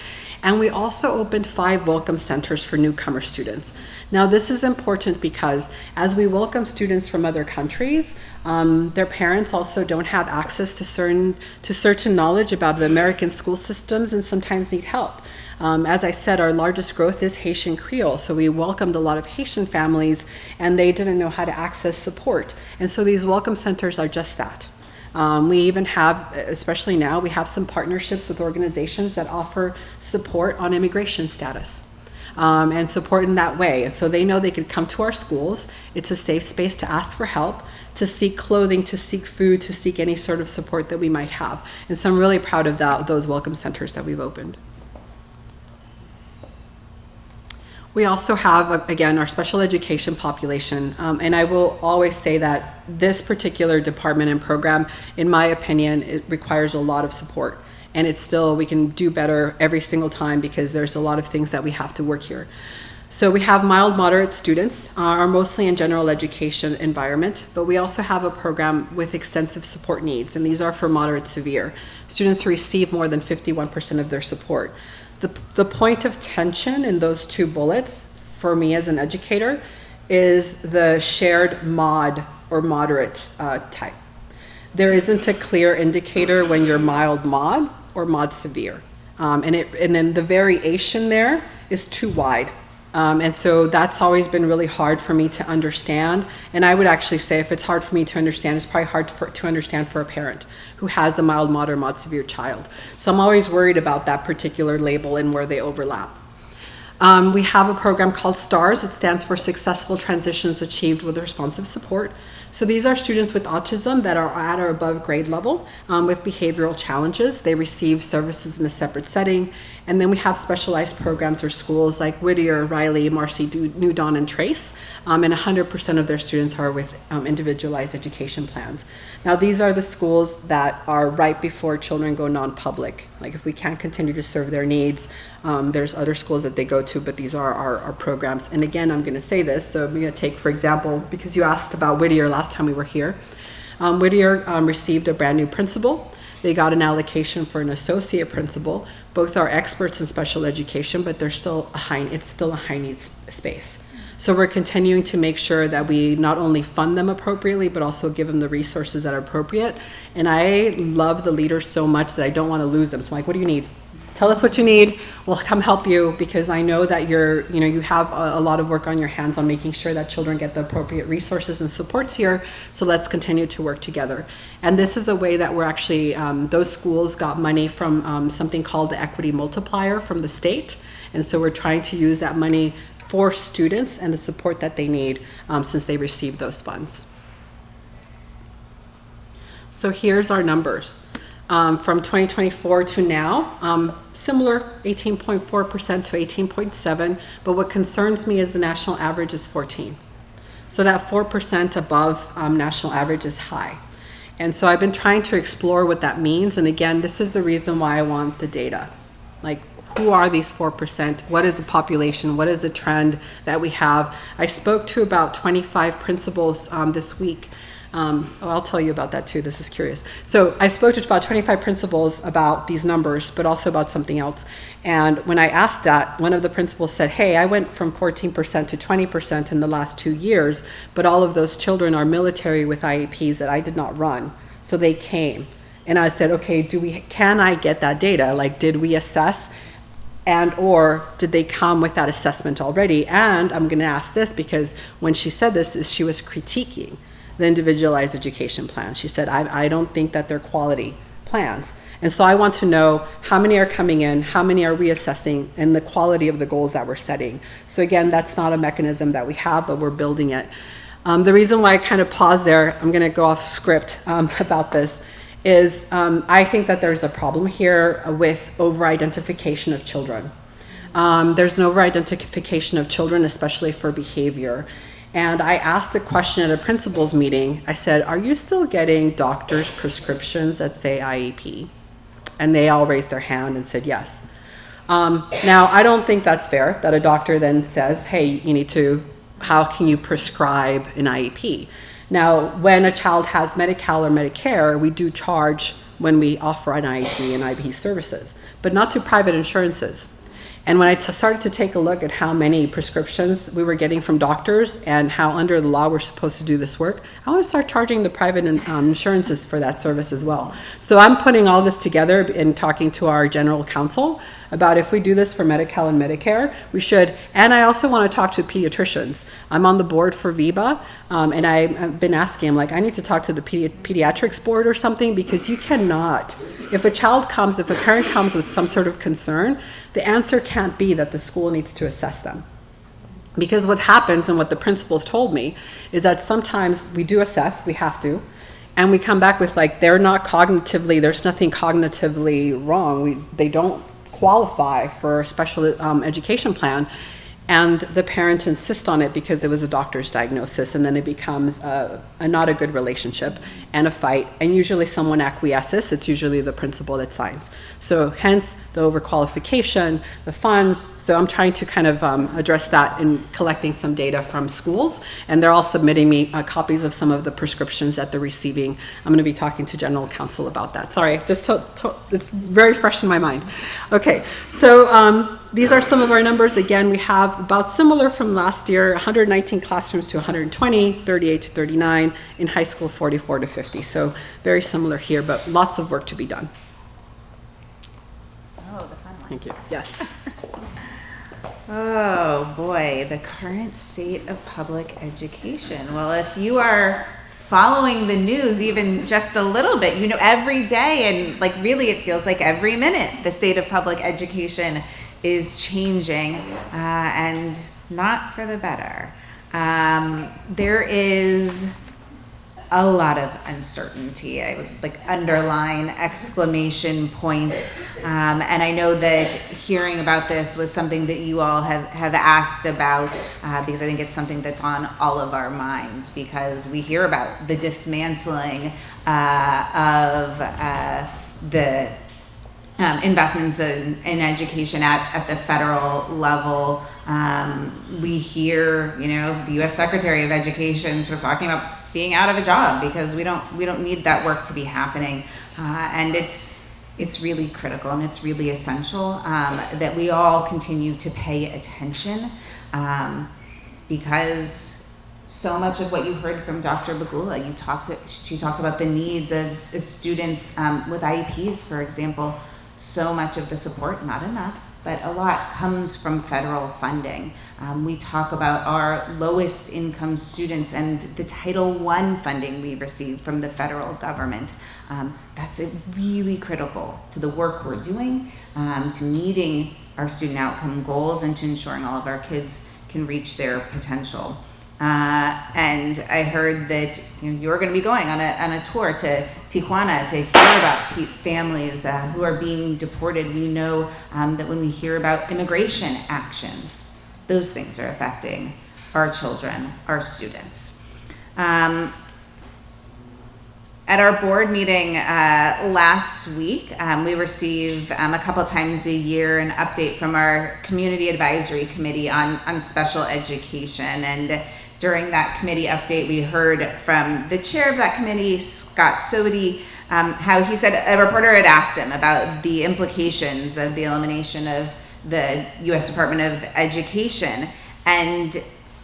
And we also opened 5 welcome centers for newcomer students. Now this is important because as we welcome students from other countries, their parents also don't have access to certain knowledge about the American school systems and sometimes need help. As I said, our largest growth is Haitian Creole, so we welcomed a lot of Haitian families and they didn't know how to access support. And so these welcome centers are just that. We even have, especially now, we have some partnerships with organizations that offer support on immigration status and support in that way. And so they know they can come to our schools. It's a safe space to ask for help, to seek clothing, to seek food, to seek any sort of support that we might have. And so I'm really proud of those welcome centers that we've opened. We also have, again, our special education population, and I will always say that this particular department and program, in my opinion, it requires a lot of support, and it's still, we can do better every single time because there's a lot of things that we have to work here. So we have mild, moderate students, are mostly in general education environment, but we also have a program with extensive support needs, and these are for moderate severe. Students who receive more than 51% of their support. The point of tension in those 2 bullets for me as an educator is the shared mod or moderate type. There isn't a clear indicator when you're mild mod or mod severe. And then the variation there is too wide. And so that's always been really hard for me to understand. And I would actually say if it's hard for me to understand, it's probably hard to understand for a parent who has a mild, moderate, mod severe child. So I'm always worried about that particular label and where they overlap. We have a program called STARS. It stands for Successful Transitions Achieved with Responsive Support. So these are students with autism that are at or above grade level with behavioral challenges. They receive services in a separate setting. And then we have specialized programs or schools like Whittier, Riley, Marcy, New Dawn, and Trace. And 100% of their students are with individualized education plans. Now these are the schools that are right before children go non-public. Like if we can't continue to serve their needs, there's other schools that they go to, but these are our programs. And again, I'm gonna say this, so I'm gonna take, for example, because you asked about Whittier last time we were here. Whittier received a brand new principal. They got an allocation for an associate principal. Both are experts in special education, but it's still a high needs space. So we're continuing to make sure that we not only fund them appropriately, but also give them the resources that are appropriate. And I love the leaders so much that I don't want to lose them. So I'm like, what do you need? Tell us what you need. We'll come help you, because I know that you have a lot of work on your hands on making sure that children get the appropriate resources and supports here. So let's continue to work together. And this is a way that we're actually, those schools got money from something called the Equity Multiplier from the state. And so we're trying to use that money for students and the support that they need since they received those funds. So here's our numbers. From 2024 to now, similar 18.4% to 18.7%, but what concerns me is the national average is 14. So that 4% above national average is high. And so I've been trying to explore what that means. And again, this is the reason why I want the data. Like, who are these 4%? What is the population? What is the trend that we have? I spoke to about 25 principals this week I'll tell you about that too. This is curious. So I spoke to about 25 principals about these numbers, but also about something else. And when I asked that, one of the principals said, hey, I went from 14% to 20% in the last 2 years, but all of those children are military with IEPs that I did not run. So they came. And I said, okay, can I get that data? Like, did we assess and or did they come with that assessment already? And I'm going to ask this because when she said this, she was critiquing the individualized education plan. She said, I don't think that they're quality plans. And so I want to know how many are coming in, how many are reassessing, and the quality of the goals that we're setting. So again, that's not a mechanism that we have, but we're building it. The reason why I kind of paused there, I'm going to go off script about this, is I think that there's a problem here with over-identification of children. There's an over-identification of children, especially for behavior. And I asked a question at a principal's meeting. I said, are you still getting doctors' prescriptions that say IEP? And they all raised their hand and said yes. Now, I don't think that's fair that a doctor then says, hey, how can you prescribe an IEP? Now, when a child has Medi-Cal or Medicare, we do charge when we offer an IEP and IEP services, but not to private insurances. And when I started to take a look at how many prescriptions we were getting from doctors and how under the law we're supposed to do this work, I want to start charging the private insurances for that service as well. So I'm putting all this together and talking to our general counsel about if we do this for Medi-Cal and Medicare, we should. And I also want to talk to pediatricians. I'm on the board for VIBA, and I've been asking him, I need to talk to the pediatrics board or something, because you cannot, if a parent comes with some sort of concern, the answer can't be that the school needs to assess them. Because what happens, and what the principals told me, is that sometimes we do assess, we have to, and we come back with there's nothing cognitively wrong. They don't qualify for a special education plan, and the parent insists on it because it was a doctor's diagnosis, and then it becomes not a good relationship and a fight, and usually someone acquiesces. It's usually the principal that signs. So hence the overqualification, the funds. So I'm trying to kind of address that in collecting some data from schools, and they're all submitting me copies of some of the prescriptions that they're receiving. I'm going to be talking to general counsel about that. Sorry, it's very fresh in my mind. Okay, so these are some of our numbers. Again, we have about similar from last year, 119 classrooms to 120, 38 to 39, in high school 44 to 50. So very similar here, but lots of work to be done. Oh, the fun one. Thank you. Yes. Oh boy, the current state of public education. Well, if you are following the news even just a little bit, every day, and really it feels like every minute, the state of public education is changing, and not for the better. There is a lot of uncertainty. I would underline exclamation point. And I know that hearing about this was something that you all have asked about, because I think it's something that's on all of our minds, because we hear about the dismantling of the investments in education at the federal level. We hear, the U.S. Secretary of Education sort of talking about being out of a job because we don't need that work to be happening, and it's really critical and it's really essential that we all continue to pay attention, because so much of what you heard from Dr. Bagula, she talked about the needs of students with IEPs, for example. So much of the support, not enough, but a lot comes from federal funding. We talk about our lowest income students and the Title I funding we receive from the federal government. That's really critical to the work we're doing, to meeting our student outcome goals, and to ensuring all of our kids can reach their potential. And I heard that you're going to be going on a tour to Tijuana to hear about families who are being deported. We know that when we hear about immigration actions, those things are affecting our children, our students. At our board meeting last week, we receive a couple times a year an update from our Community Advisory Committee on special education. And during that committee update, we heard from the chair of that committee, Scott Sody, how he said a reporter had asked him about the implications of the elimination of the U.S. Department of Education. And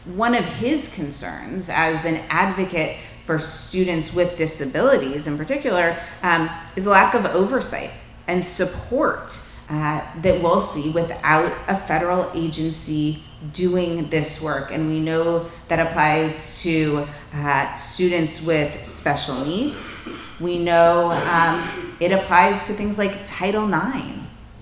one of his concerns as an advocate for students with disabilities in particular is a lack of oversight and support that we'll see without a federal agency doing this work. And we know that applies to students with special needs. We know it applies to things like Title IX,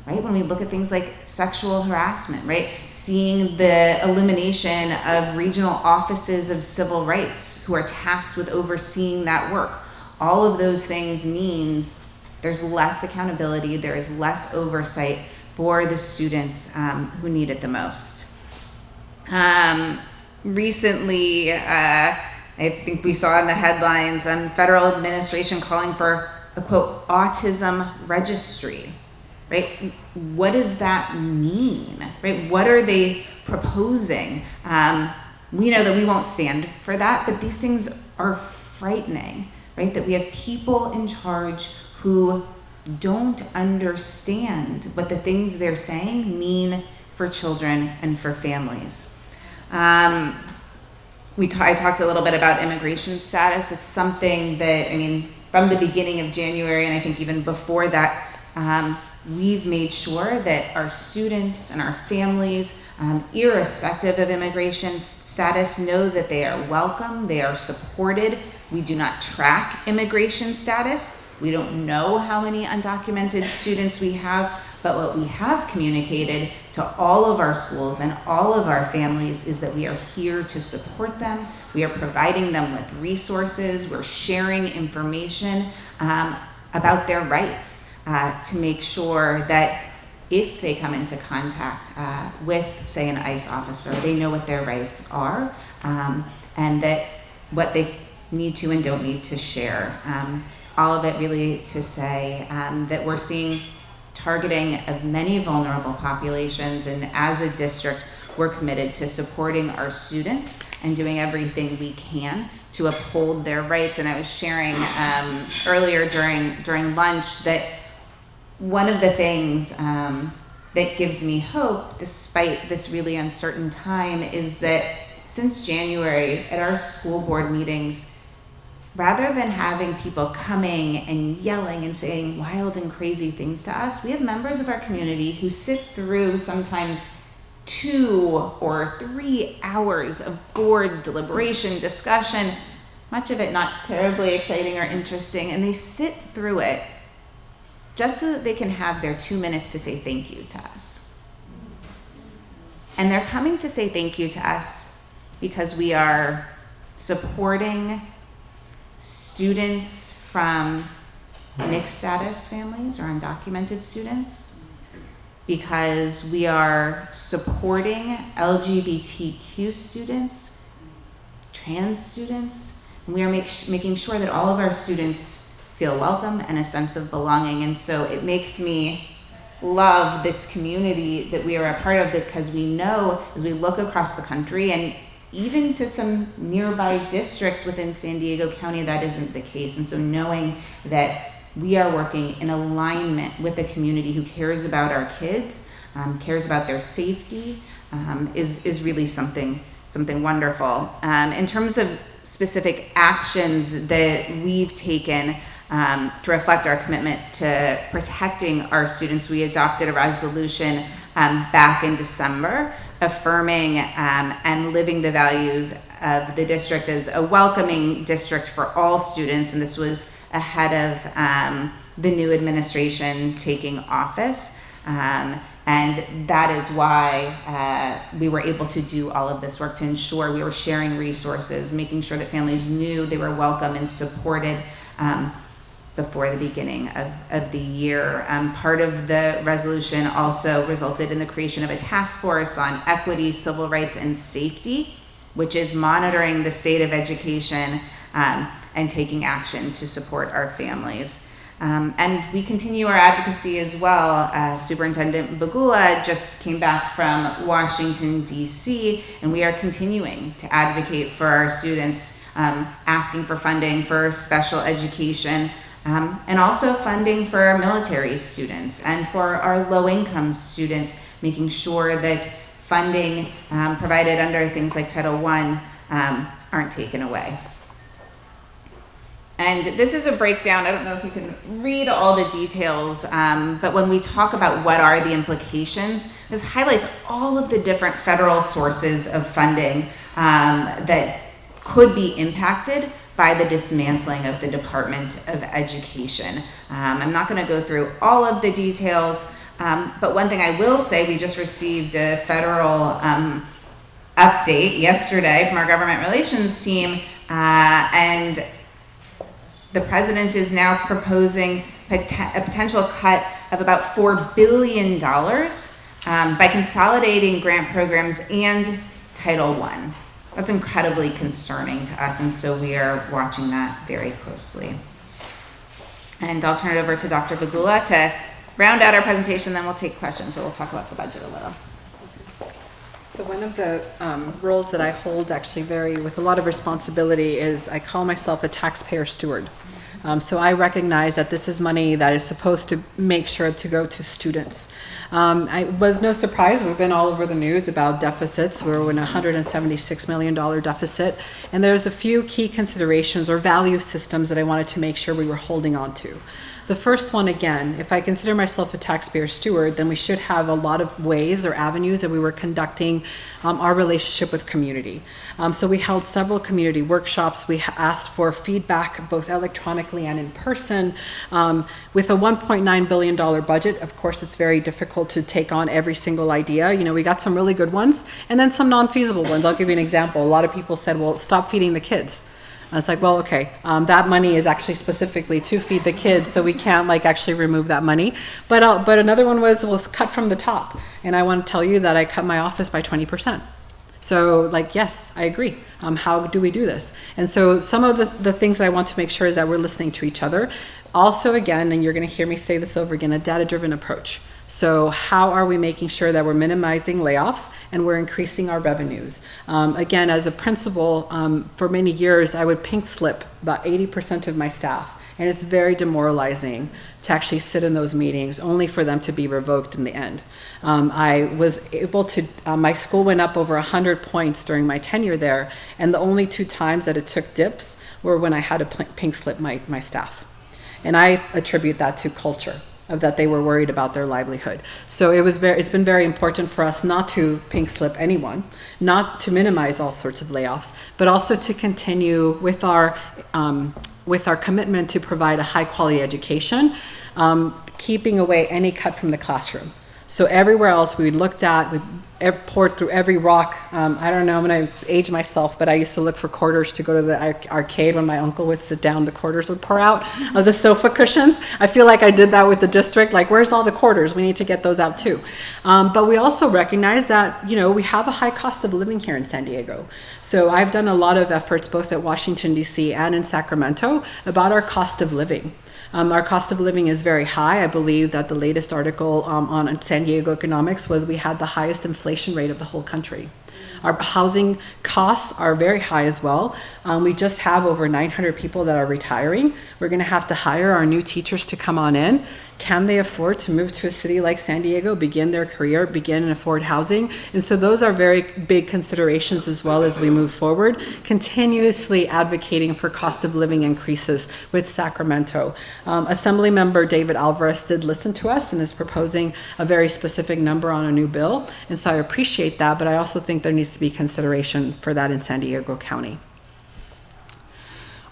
right? When we look at things like sexual harassment, right? Seeing the elimination of regional offices of civil rights who are tasked with overseeing that work. All of those things means there's less accountability, there is less oversight for the students who need it the most. Recently, I think we saw in the headlines, federal administration calling for a quote, autism registry, right? What does that mean, right? What are they proposing? We know that we won't stand for that, but these things are frightening, right? That we have people in charge who don't understand what the things they're saying mean for children and for families. I talked a little bit about immigration status. It's something that, from the beginning of January, and I think even before that, we've made sure that our students and our families, irrespective of immigration status, know that they are welcome, they are supported. We do not track immigration status. We don't know how many undocumented students we have, but what we have communicated to all of our schools and all of our families is that we are here to support them. We are providing them with resources. We're sharing information about their rights to make sure that if they come into contact with, say, an ICE officer, they know what their rights are and that what they need to and don't need to share. All of it really to say that we're seeing targeting of many vulnerable populations, and as a district, we're committed to supporting our students and doing everything we can to uphold their rights. And I was sharing earlier during lunch that one of the things that gives me hope, despite this really uncertain time, is that since January at our school board meetings, rather than having people coming and yelling and saying wild and crazy things to us, we have members of our community who sit through sometimes 2 or 3 hours of board deliberation, discussion, much of it not terribly exciting or interesting, and they sit through it just so that they can have their 2 minutes to say thank you to us. And they're coming to say thank you to us because we are supporting students from mixed status families or undocumented students, because we are supporting LGBTQ students, trans students, and we are making sure that all of our students feel welcome and a sense of belonging. And so it makes me love this community that we are a part of, because we know as we look across the country and even to some nearby districts within San Diego County, that isn't the case. And so knowing that we are working in alignment with a community who cares about our kids, cares about their safety, is really something wonderful. In terms of specific actions that we've taken to reflect our commitment to protecting our students, we adopted a resolution back in December affirming and living the values of the district as a welcoming district for all students. And this was ahead of the new administration taking office. And that is why we were able to do all of this work to ensure we were sharing resources, making sure that families knew they were welcome and supported before the beginning of the year. Part of the resolution also resulted in the creation of a task force on equity, civil rights, and safety, which is monitoring the state of education and taking action to support our families. And we continue our advocacy as well. Superintendent Bagula just came back from Washington, D.C., and we are continuing to advocate for our students, asking for funding for special education, and also funding for our military students and for our low-income students, making sure that funding provided under things like Title I aren't taken away. And this is a breakdown. I don't know if you can read all the details, but when we talk about what are the implications, this highlights all of the different federal sources of funding that could be impacted by the dismantling of the Department of Education. I'm not going to go through all of the details, but one thing I will say, we just received a federal update yesterday from our government relations team, and the president is now proposing a potential cut of about $4 billion by consolidating grant programs and Title I. That's incredibly concerning to us, and so we are watching that very closely. And I'll turn it over to Dr. Bagula to round out our presentation, then we'll take questions, so we'll talk about the budget a little. So one of the roles that I hold actually with a lot of responsibility is I call myself a taxpayer steward. So I recognize that this is money that is supposed to make sure to go to students. It was no surprise, we've been all over the news about deficits. We're in a $176 million deficit, and there's a few key considerations or value systems that I wanted to make sure we were holding on to. The first one, again, if I consider myself a taxpayer steward, then we should have a lot of ways or avenues that we were conducting our relationship with community. So we held several community workshops. We asked for feedback both electronically and in person. With a $1.9 billion budget, of course, it's very difficult to take on every single idea. You know, we got some really good ones and then some non-feasible ones. I'll give you an example. A lot of people said, well, stop feeding the kids. I was like, well, okay, that money is actually specifically to feed the kids, so we can't actually remove that money. But another one was cut from the top, and I want to tell you that I cut my office by 20%. So yes, I agree. How do we do this? And so some of the things that I want to make sure is that we're listening to each other. Also, again, and you're going to hear me say this over again, a data-driven approach. So how are we making sure that we're minimizing layoffs and we're increasing our revenues? Again, as a principal, for many years, I would pink slip about 80% of my staff. And it's very demoralizing to actually sit in those meetings only for them to be revoked in the end. I was able to, my school went up over 100 points during my tenure there. And the only 2 times that it took dips were when I had to pink slip my staff. And I attribute that to culture, of that they were worried about their livelihood. So it's been very important for us not to pink slip anyone, not to minimize all sorts of layoffs, but also to continue with our commitment to provide a high quality education, keeping away any cut from the classroom. So everywhere else we looked at, we poured through every rock. I don't know, I'm going to age myself, but I used to look for quarters to go to the arcade when my uncle would sit down, the quarters would pour out of the sofa cushions. I feel like I did that with the district, where's all the quarters? We need to get those out too. But we also recognize that, we have a high cost of living here in San Diego. So I've done a lot of efforts both at Washington, D.C. and in Sacramento about our cost of living. Our cost of living is very high. I believe that the latest article on San Diego economics was we had the highest inflation rate of the whole country. Our housing costs are very high as well. We just have over 900 people that are retiring. We're going to have to hire our new teachers to come on in. Can they afford to move to a city like San Diego, begin their career, begin and afford housing? And so those are very big considerations as well as we move forward, continuously advocating for cost of living increases with Sacramento. Assemblymember David Alvarez did listen to us and is proposing a very specific number on a new bill. And so I appreciate that, but I also think there needs to be consideration for that in San Diego County.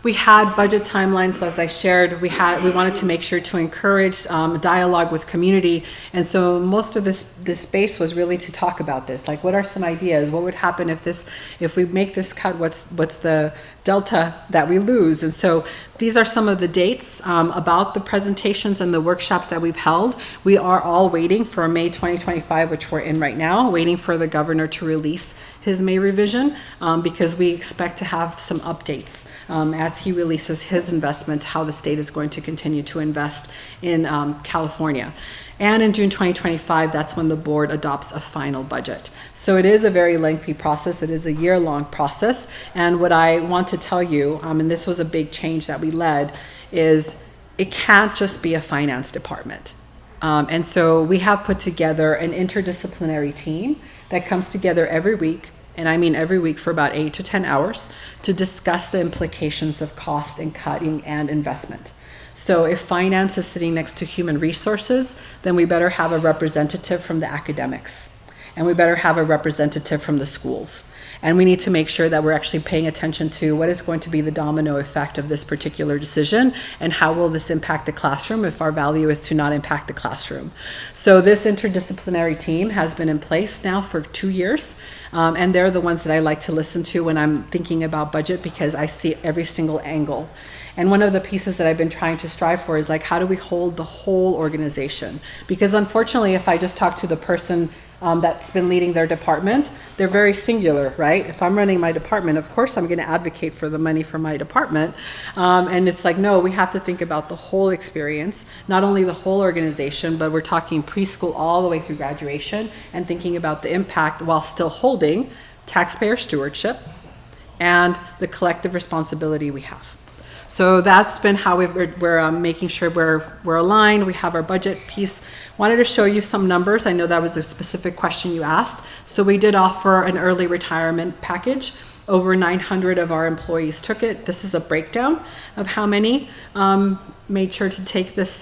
We had budget timelines, as I shared. We wanted to make sure to encourage dialogue with community, and so most of this space was really to talk about this. What are some ideas? What would happen if we make this cut? What's the delta that we lose? And so these are some of the dates about the presentations and the workshops that we've held. We are all waiting for May 2025, which we're in right now, waiting for the governor to release his May revision, because we expect to have some updates as he releases his investment, how the state is going to continue to invest in California. And in June 2025, that's when the board adopts a final budget. So it is a very lengthy process. It is a year-long process. And what I want to tell you, and this was a big change that we led, is it can't just be a finance department. And so we have put together an interdisciplinary team that comes together every week, and I mean every week for about 8 to 10 hours, to discuss the implications of cost and cutting and investment. So if finance is sitting next to human resources, then we better have a representative from the academics, and we better have a representative from the schools. And we need to make sure that we're actually paying attention to what is going to be the domino effect of this particular decision, and how will this impact the classroom if our value is to not impact the classroom. So this interdisciplinary team has been in place now for 2 years, and they're the ones that I like to listen to when I'm thinking about budget, because I see every single angle. And one of the pieces that I've been trying to strive for is like, how do we hold the whole organization? Because unfortunately, if I just talk to the person that's been leading their department, they're very singular, right? If I'm running my department, of course I'm going to advocate for the money for my department. And it's like, no, we have to think about the whole experience, not only the whole organization, but we're talking preschool all the way through graduation, and thinking about the impact while still holding taxpayer stewardship and the collective responsibility we have. So that's been how we're making sure we're aligned. We have our budget piece. Wanted to show you some numbers. I know that was a specific question you asked. So we did offer an early retirement package. Over 900 of our employees took it. This is a breakdown of how many made sure to take this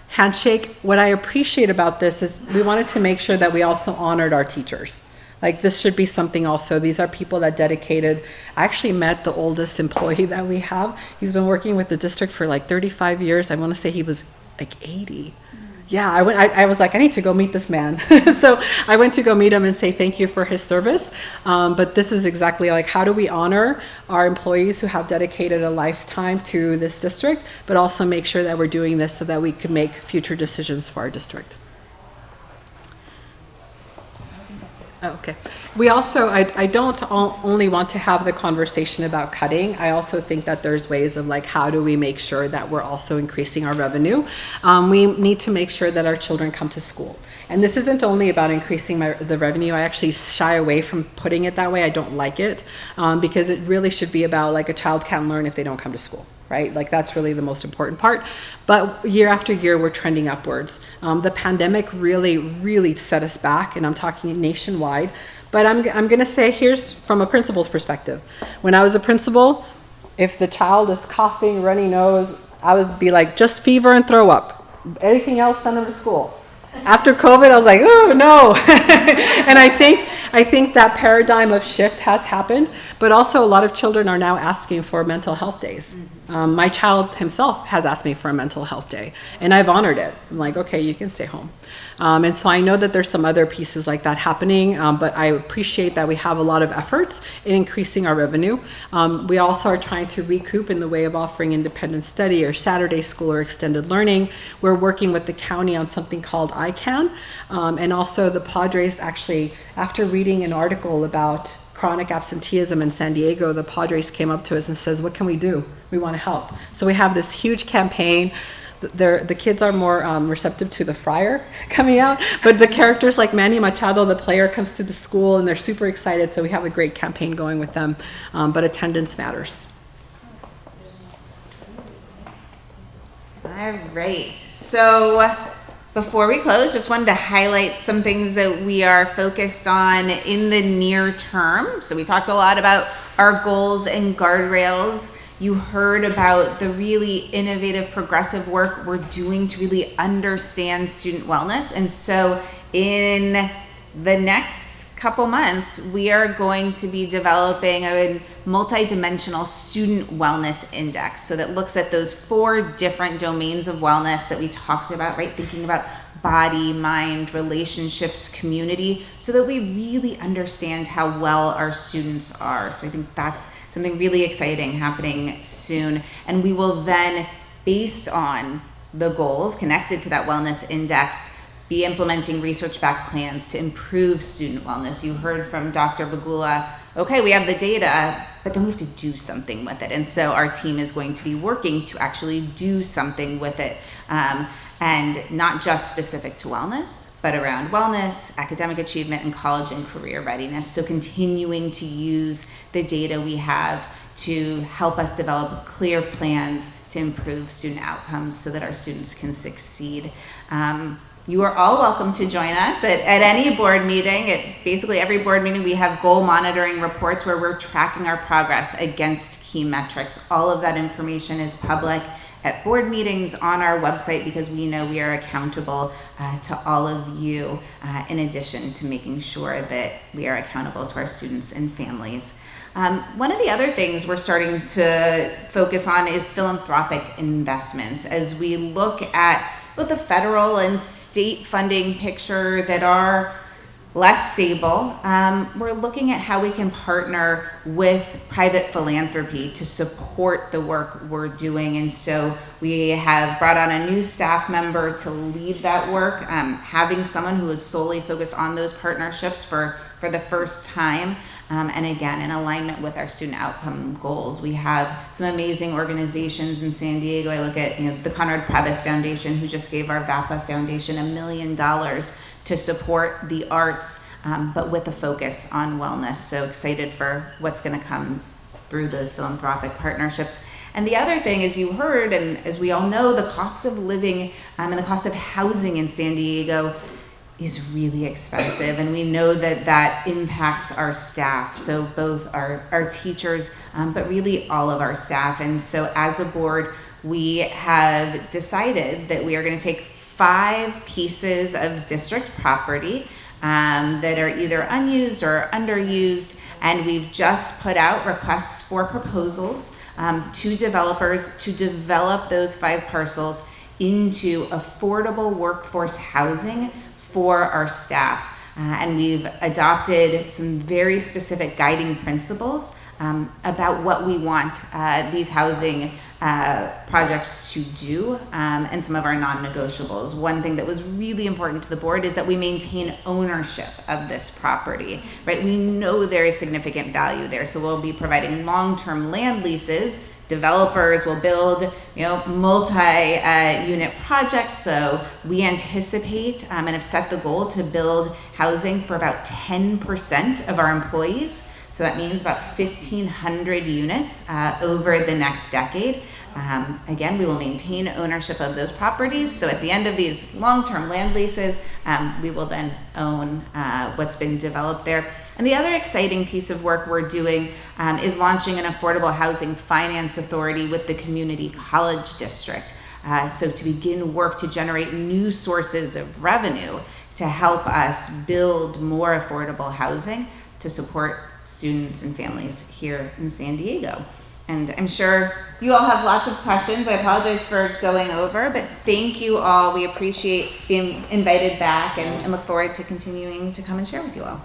handshake. What I appreciate about this is we wanted to make sure that we also honored our teachers. Like, this should be something also. These are people that dedicated. I actually met the oldest employee that we have. He's been working with the district for like 35 years. I want to say he was like 80. Yeah, I was like, I need to go meet this man. So I went to go meet him and say thank you for his service. But this is exactly like, how do we honor our employees who have dedicated a lifetime to this district, but also make sure that we're doing this so that we can make future decisions for our district. Oh, okay. We also, I don't only want to have the conversation about cutting. I also think that there's ways of like, how do we make sure that we're also increasing our revenue? We need to make sure that our children come to school. And this isn't only about increasing the revenue. I actually shy away from putting it that way. I don't like it because it really should be about like, a child can't learn if they don't come to school. Right? Like, that's really the most important part. But year after year, we're trending upwards. The pandemic really set us back, and I'm talking nationwide. But I'm going to say, here's from a principal's perspective. When I was a principal, if the child is coughing, runny nose, I would be like, just fever and throw up. Anything else, send them to school. After COVID, I was like, oh no. And I think that paradigm of shift has happened, but also a lot of children are now asking for mental health days. My child himself has asked me for a mental health day, and I've honored it. I'm like, okay, you can stay home. And so I know that there's some other pieces like that happening, but I appreciate that we have a lot of efforts in increasing our revenue. We also are trying to recoup in the way of offering independent study or Saturday school or extended learning. We're working with the county on something called ICANN, and also the Padres actually, after reading an article about chronic absenteeism in San Diego, the Padres came up to us and says, what can we do? We want to help. So we have this huge campaign. The kids are more receptive to the friar coming out, but the characters like Manny Machado, the player, comes to the school and they're super excited. So we have a great campaign going with them, but attendance matters. All right. So before we close, just wanted to highlight some things that we are focused on in the near term. So we talked a lot about our goals and guardrails. You heard about the really innovative, progressive work we're doing to really understand student wellness. And so in the next couple months, we are going to be developing a multidimensional student wellness index. So that looks at those 4 different domains of wellness that we talked about, right? Thinking about body, mind, relationships, community, so that we really understand how well our students are. So I think that's something really exciting happening soon. And we will then, based on the goals connected to that wellness index, be implementing research-backed plans to improve student wellness. You heard from Dr. Bagula, okay, we have the data, but then we have to do something with it. And so our team is going to be working to actually do something with it. And not just specific to wellness, but around wellness, academic achievement, and college and career readiness. So continuing to use the data we have to help us develop clear plans to improve student outcomes so that our students can succeed. You are all welcome to join us at any board meeting. At basically every board meeting, we have goal monitoring reports where we're tracking our progress against key metrics. All of that information is public at board meetings on our website, because we know we are accountable to all of you, in addition to making sure that we are accountable to our students and families. One of the other things we're starting to focus on is philanthropic investments. As we look at both the federal and state funding picture that are less stable, we're looking at how we can partner with private philanthropy to support the work we're doing. And so we have brought on a new staff member to lead that work, having someone who is solely focused on those partnerships for the first time. And again, in alignment with our student outcome goals. We have some amazing organizations in San Diego. I look at the Conrad Previs Foundation, who just gave our VAPA Foundation $1 million to support the arts, but with a focus on wellness. So excited for what's going to come through those philanthropic partnerships. And the other thing, as you heard, and as we all know, the cost of living and the cost of housing in San Diego is really expensive, and we know that that impacts our staff, so both our teachers, but really all of our staff. And so as a board, we have decided that we are going to take 5 pieces of district property that are either unused or underused, and we've just put out requests for proposals to developers to develop those 5 parcels into affordable workforce housing for our staff. And we've adopted some very specific guiding principles about what we want these housing projects to do, and some of our non-negotiables. One thing that was really important to the board is that we maintain ownership of this property, right? We know there is significant value there, so we'll be providing long-term land leases. Developers will build, multi-unit projects. So we anticipate and have set the goal to build housing for about 10% of our employees. So that means about 1,500 units over the next decade. Again, we will maintain ownership of those properties. So at the end of these long-term land leases, we will then own what's been developed there. And the other exciting piece of work we're doing is launching an affordable housing finance authority with the community college district. So to begin work to generate new sources of revenue to help us build more affordable housing to support students and families here in San Diego. And I'm sure you all have lots of questions. I apologize for going over, but thank you all. We appreciate being invited back and look forward to continuing to come and share with you all.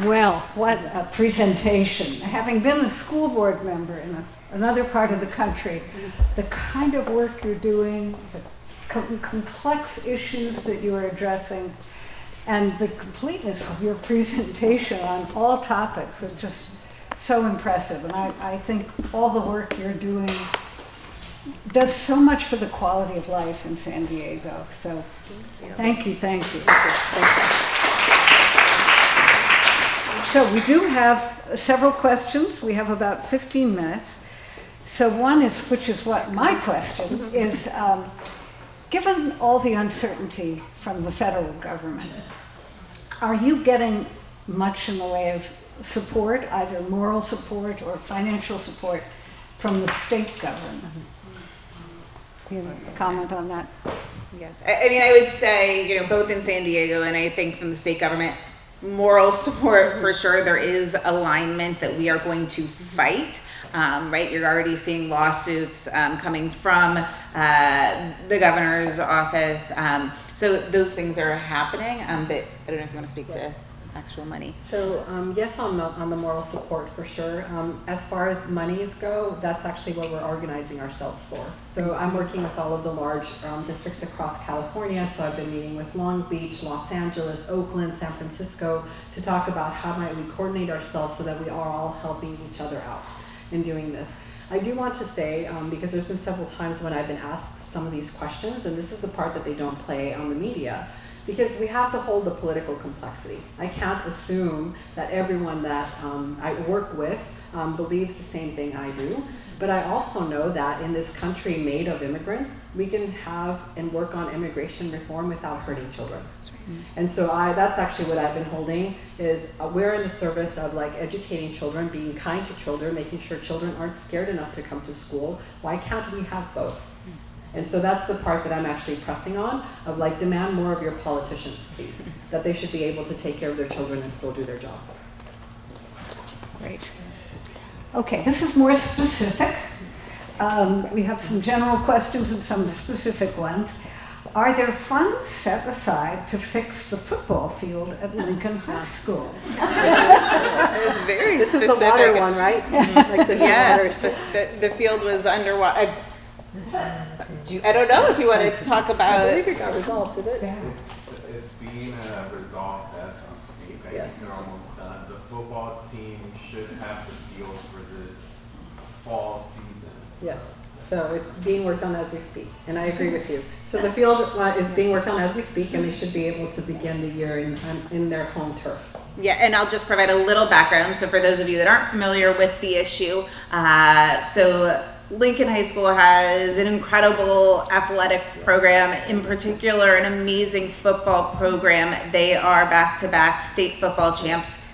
Well, what a presentation. Having been a school board member in another part of the country, the kind of work you're doing, the complex issues that you are addressing, and the completeness of your presentation on all topics are just so impressive. And I think all the work you're doing does so much for the quality of life in San Diego. So thank you. So we do have several questions. We have about 15 minutes. So one is, which is what my question is, given all the uncertainty from the federal government, are you getting much in the way of support, either moral support or financial support, from the state government? Can you comment on that? Yes, I mean, I would say, both in San Diego and I think from the state government, moral support for sure. There is alignment that we are going to fight. Right, you're already seeing lawsuits coming from the governor's office. So those things are happening. But I don't know if you want to speak to. actual money. So yes, on the moral support for sure. As far as monies go, that's actually what we're organizing ourselves for. So I'm working with all of the large districts across California. So I've been meeting with Long Beach, Los Angeles, Oakland, San Francisco to talk about how might we coordinate ourselves so that we are all helping each other out in doing this. I do want to say, because there's been several times when I've been asked some of these questions, and this is the part that they don't play on the media, because we have to hold the political complexity. I can't assume that everyone that I work with believes the same thing I do, but I also know that in this country made of immigrants, we can have and work on immigration reform without hurting children. That's right. And so that's actually what I've been holding is we're in the service of like educating children, being kind to children, making sure children aren't scared enough to come to school. Why can't we have both? And so that's the part that I'm actually pressing on of like demand more of your politicians, please, that they should be able to take care of their children and still do their job. Great. Okay, this is more specific. We have some general questions and some specific ones. Are there funds set aside to fix the football field at Lincoln High School? It was very This specific. is the water one, right? Like this Yes, water. the field was underwater. I don't know if you want to talk I about believe it got resolved, did it? It's being resolved as we speak. I Yes. think they're almost done. The football team should have the field for this fall season. Yes. So it's being worked on as we speak, and I agree with you. So the field is being worked on as we speak, and they should be able to begin the year in their home turf. Yeah, and I'll just provide a little background. So for those of you that aren't familiar with the issue, so Lincoln High School has an incredible athletic program, in particular an amazing football program. They are back-to-back state football champs.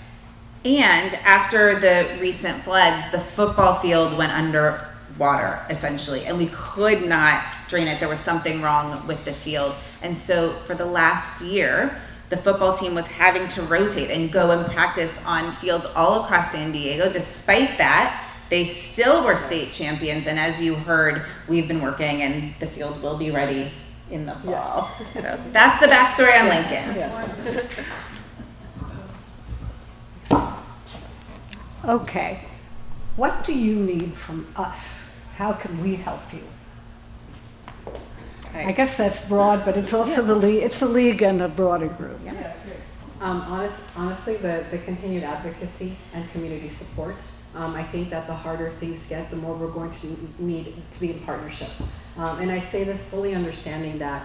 And after the recent floods, the football field went underwater, essentially, and we could not drain it. There was something wrong with the field. And so for the last year, the football team was having to rotate and go and practice on fields all across San Diego. Despite that, they still were state champions, and as you heard, we've been working, and the field will be ready in the fall. Yes. So that's the backstory on Lincoln. Yes. Okay. What do you need from us? How can we help you? I guess that's broad, but it's also the league. It's a league and a broader group. Yeah. Honestly, the continued advocacy and community support. I think that the harder things get, the more we're going to need to be in partnership. And I say this fully understanding that,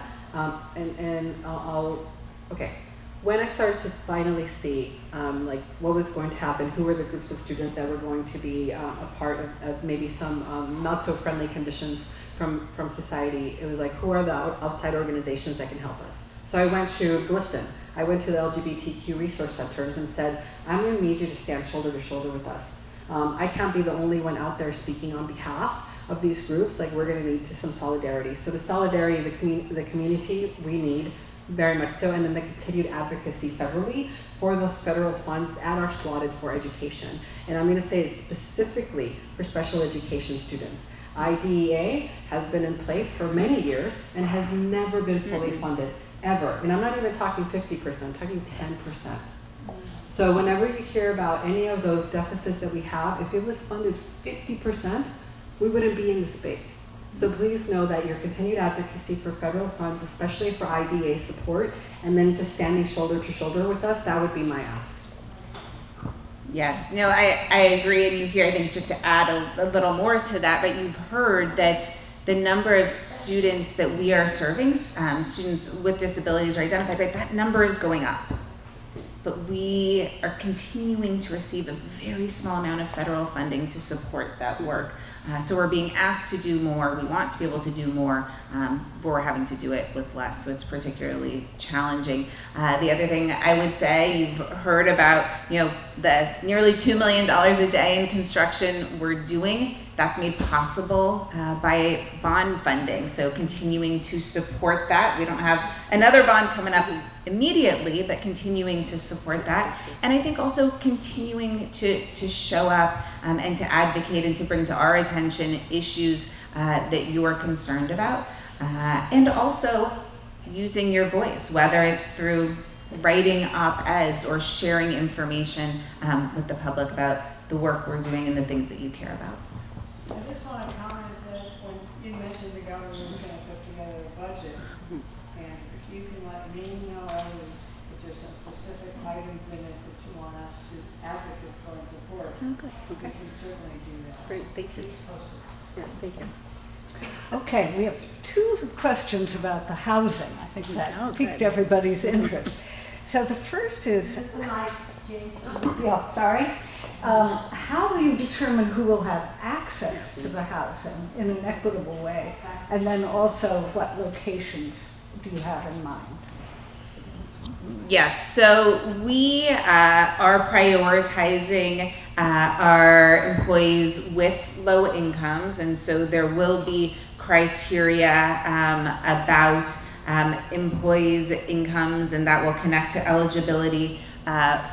okay. When I started to finally see like what was going to happen, who were the groups of students that were going to be a part of maybe some not so friendly conditions from society, it was like, who are the outside organizations that can help us? So I went to GLSEN. I went to the LGBTQ resource centers and said, I'm going to need you to stand shoulder to shoulder with us. I can't be the only one out there speaking on behalf of these groups. Like, we're going to need some solidarity. So the solidarity, the community, we need very much so, and then the continued advocacy federally for those federal funds that are slotted for education. And I'm going to say it specifically for special education students. IDEA has been in place for many years and has never been fully funded, ever. And I'm not even talking 50%, I'm talking 10%. So whenever you hear about any of those deficits that we have, if it was funded 50%, we wouldn't be in the space. So please know that your continued advocacy for federal funds, especially for IDA support, and then just standing shoulder to shoulder with us, that would be my ask. Yes, no, I agree, and you hear, I think just to add a little more to that, but you've heard that the number of students that we are serving, students with disabilities are identified, right, that number is going up. But we are continuing to receive a very small amount of federal funding to support that work. So we're being asked to do more. We want to be able to do more, but we're having to do it with less. So it's particularly challenging. The other thing I would say, you've heard about, the nearly $2 million a day in construction we're doing. That's made possible by bond funding. So continuing to support that. We don't have another bond coming up immediately, but continuing to support that. And I think also continuing to show up and to advocate and to bring to our attention issues that you are concerned about. And also using your voice, whether it's through writing op-eds or sharing information with the public about the work we're doing and the things that you care about. I just want to comment that when you mentioned the governor was going to put together a budget, and if you can let me know if there's some specific items in it that you want us to advocate for and support, we can certainly do that. Great, thank you. Please post it. Yes, thank you. Okay, we have two questions about the housing. I think that piqued everybody's interest. So the first is, yeah, sorry. How will you determine who will have access to the housing in an equitable way? And then also, what locations do you have in mind? Yes, so we are prioritizing our employees with low incomes, and so there will be criteria about employees' incomes, and that will connect to eligibility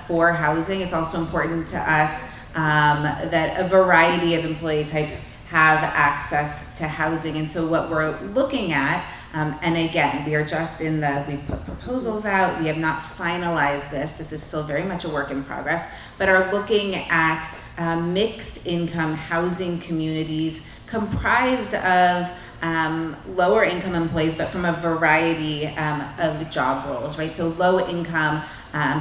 for housing. It's also important to us that a variety of employee types have access to housing, and so what we're looking at, and again, we are just we've put proposals out, we have not finalized this is still very much a work in progress, but are looking at mixed income housing communities comprised of lower income employees, but from a variety of job roles, right? So low income,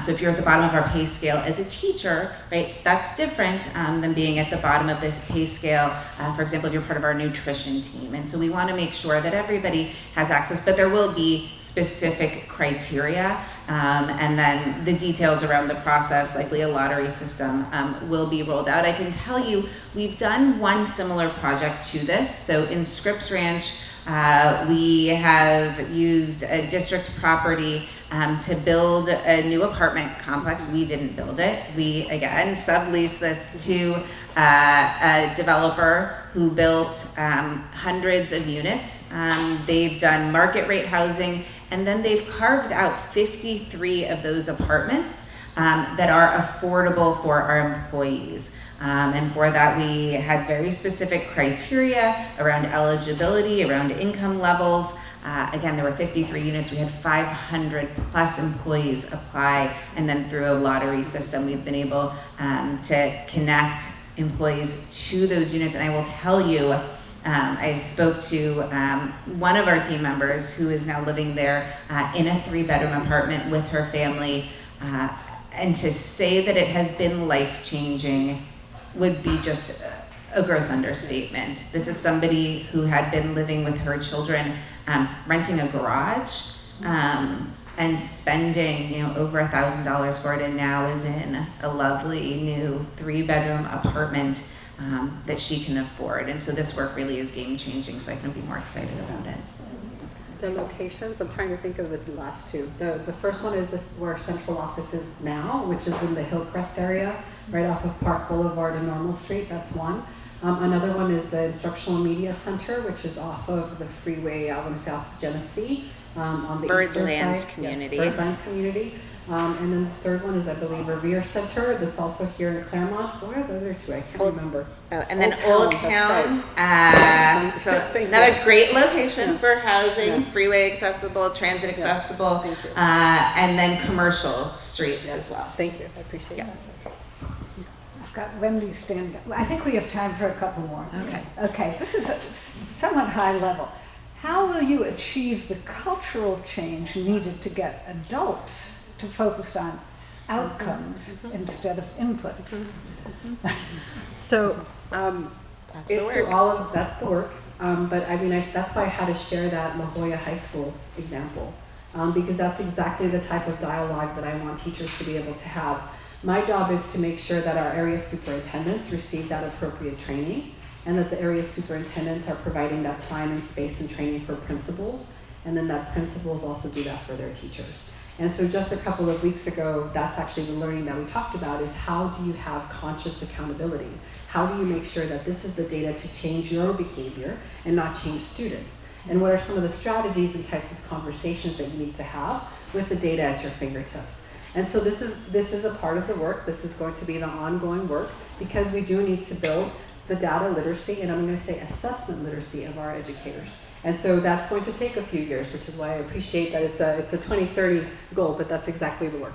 so if you're at the bottom of our pay scale as a teacher, right, that's different than being at the bottom of this pay scale. For example, if you're part of our nutrition team. And so we want to make sure that everybody has access, but there will be specific criteria. And then the details around the process, likely a lottery system, will be rolled out. I can tell you, we've done one similar project to this. So in Scripps Ranch, we have used a district property to build a new apartment complex. We didn't build it. We, again, subleased this to a developer who built hundreds of units. They've done market rate housing, and then they've carved out 53 of those apartments that are affordable for our employees. And for that, we had very specific criteria around eligibility, around income levels. Again, there were 53 units. We had 500 plus employees apply, and then through a lottery system, we've been able to connect employees to those units. And I will tell you, I spoke to one of our team members who is now living there in a 3-bedroom apartment with her family, and to say that it has been life-changing would be just a gross understatement. This is somebody who had been living with her children, renting a garage, and spending over $1,000 for it, and now is in a lovely new 3-bedroom apartment that she can afford. And so this work really is game-changing, so I couldn't be more excited about it. The locations, I'm trying to think of the last two. The first one is this where central office is now, which is in the Hillcrest area, right off of Park Boulevard and Normal Street. That's one. Another one is the Instructional Media Center, which is off of the freeway, I want to say off of Genesee, on the eastern side. Community. Yes, Birdland Community. And then the third one is, I believe, Revere Center, that's also here in Claremont. What are the other two? I can't remember. Oh, and then Old Town. So another great location for housing, freeway accessible, transit accessible, and then Commercial Street as well. Thank you, I appreciate that. I've got Wendy standing up. I think we have time for a couple more. Okay, this is somewhat high level. How will you achieve the cultural change needed to get adults to focus on outcomes instead of inputs? So it's through all of that's the work. But I mean, that's why I had to share that La Jolla High School example, because that's exactly the type of dialogue that I want teachers to be able to have. My job is to make sure that our area superintendents receive that appropriate training, and that the area superintendents are providing that time and space and training for principals, and then that principals also do that for their teachers. And so just a couple of weeks ago, that's actually the learning that we talked about, is how do you have conscious accountability? How do you make sure that this is the data to change your behavior and not change students? And what are some of the strategies and types of conversations that you need to have with the data at your fingertips? And so this is a part of the work. This is going to be the ongoing work, because we do need to build the data literacy, and I'm going to say assessment literacy of our educators. And so that's going to take a few years, which is why I appreciate that it's a 2030 goal, but that's exactly the work.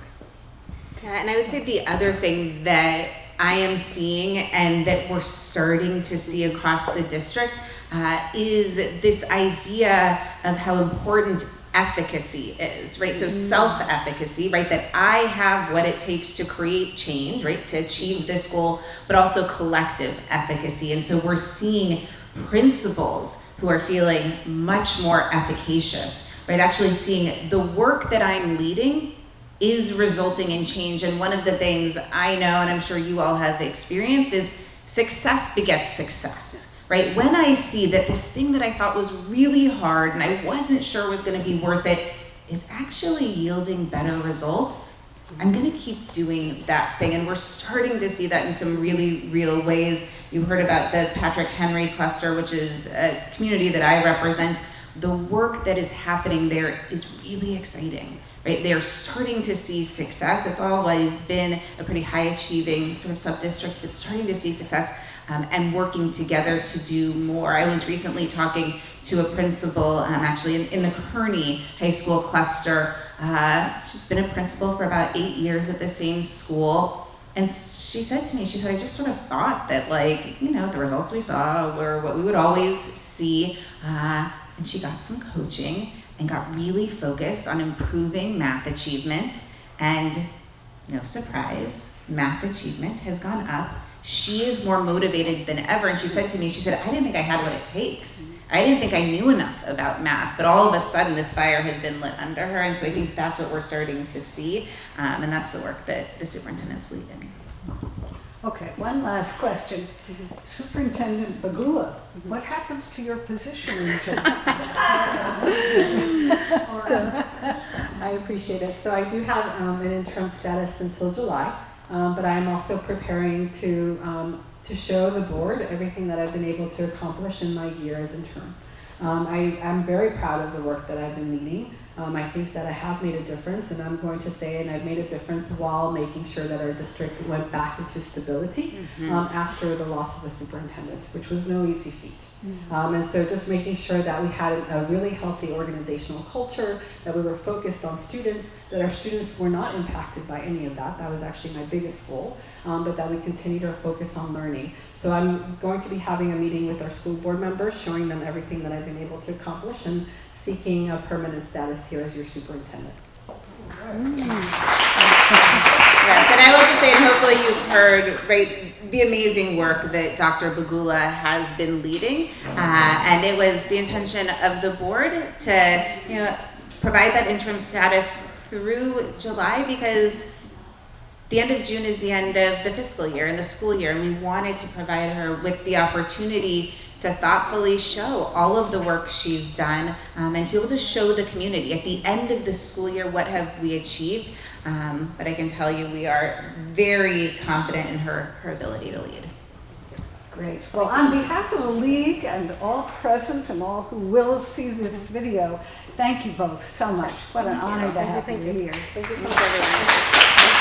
Yeah, and I would say the other thing that I am seeing and that we're starting to see across the district is this idea of how important efficacy is, right? So self-efficacy, right? That I have what it takes to create change, right? To achieve this goal, but also collective efficacy. And so we're seeing principals who are feeling much more efficacious, right? Actually seeing the work that I'm leading is resulting in change. And one of the things I know, and I'm sure you all have experienced, is success begets success, right? When I see that this thing that I thought was really hard and I wasn't sure was gonna be worth it is actually yielding better results, I'm gonna keep doing that thing. And we're starting to see that in some really real ways. You heard about the Patrick Henry cluster, which is a community that I represent. The work that is happening there is really exciting. Right, they're starting to see success. It's always been a pretty high achieving sort of sub-district, but starting to see success and working together to do more. I was recently talking to a principal, actually in the Kearney High School cluster. She's been a principal for about 8 years at the same school. And she said to me, she said, I just sort of thought that, like, you know, the results we saw were what we would always see. And she got some coaching and got really focused on improving math achievement. And no surprise, math achievement has gone up. She is more motivated than ever. And she said to me, she said, I didn't think I had what it takes. I didn't think I knew enough about math, but all of a sudden this fire has been lit under her. And so I think that's what we're starting to see. And that's the work that the superintendent's leading. Okay, one last question. Superintendent Bagula, what happens to your position in July? So, I appreciate it. So I do have an interim status until July, but I am also preparing to show the board everything that I've been able to accomplish in my year as interim. I'm very proud of the work that I've been leading. I think that I have made a difference, and I'm going to say, and I've made a difference while making sure that our district went back into stability after the loss of the superintendent, which was no easy feat. And so just making sure that we had a really healthy organizational culture, that we were focused on students, that our students were not impacted by any of that. That was actually my biggest goal, but that we continued our focus on learning. So I'm going to be having a meeting with our school board members, showing them everything that I've been able to accomplish and seeking a permanent status here as your superintendent. Yes, and I will just say, and hopefully you've heard, right, the amazing work that Dr. Bagula has been leading, and it was the intention of the board to, you know, provide that interim status through July, because the end of June is the end of the fiscal year and the school year, and we wanted to provide her with the opportunity to thoughtfully show all of the work she's done, and to be able to show the community at the end of the school year what have we achieved. But I can tell you we are very confident in her ability to lead. Great. Well, on behalf of the league and all present and all who will see this video, thank you both so much. What an honor to have you here. Thank you so much, everyone.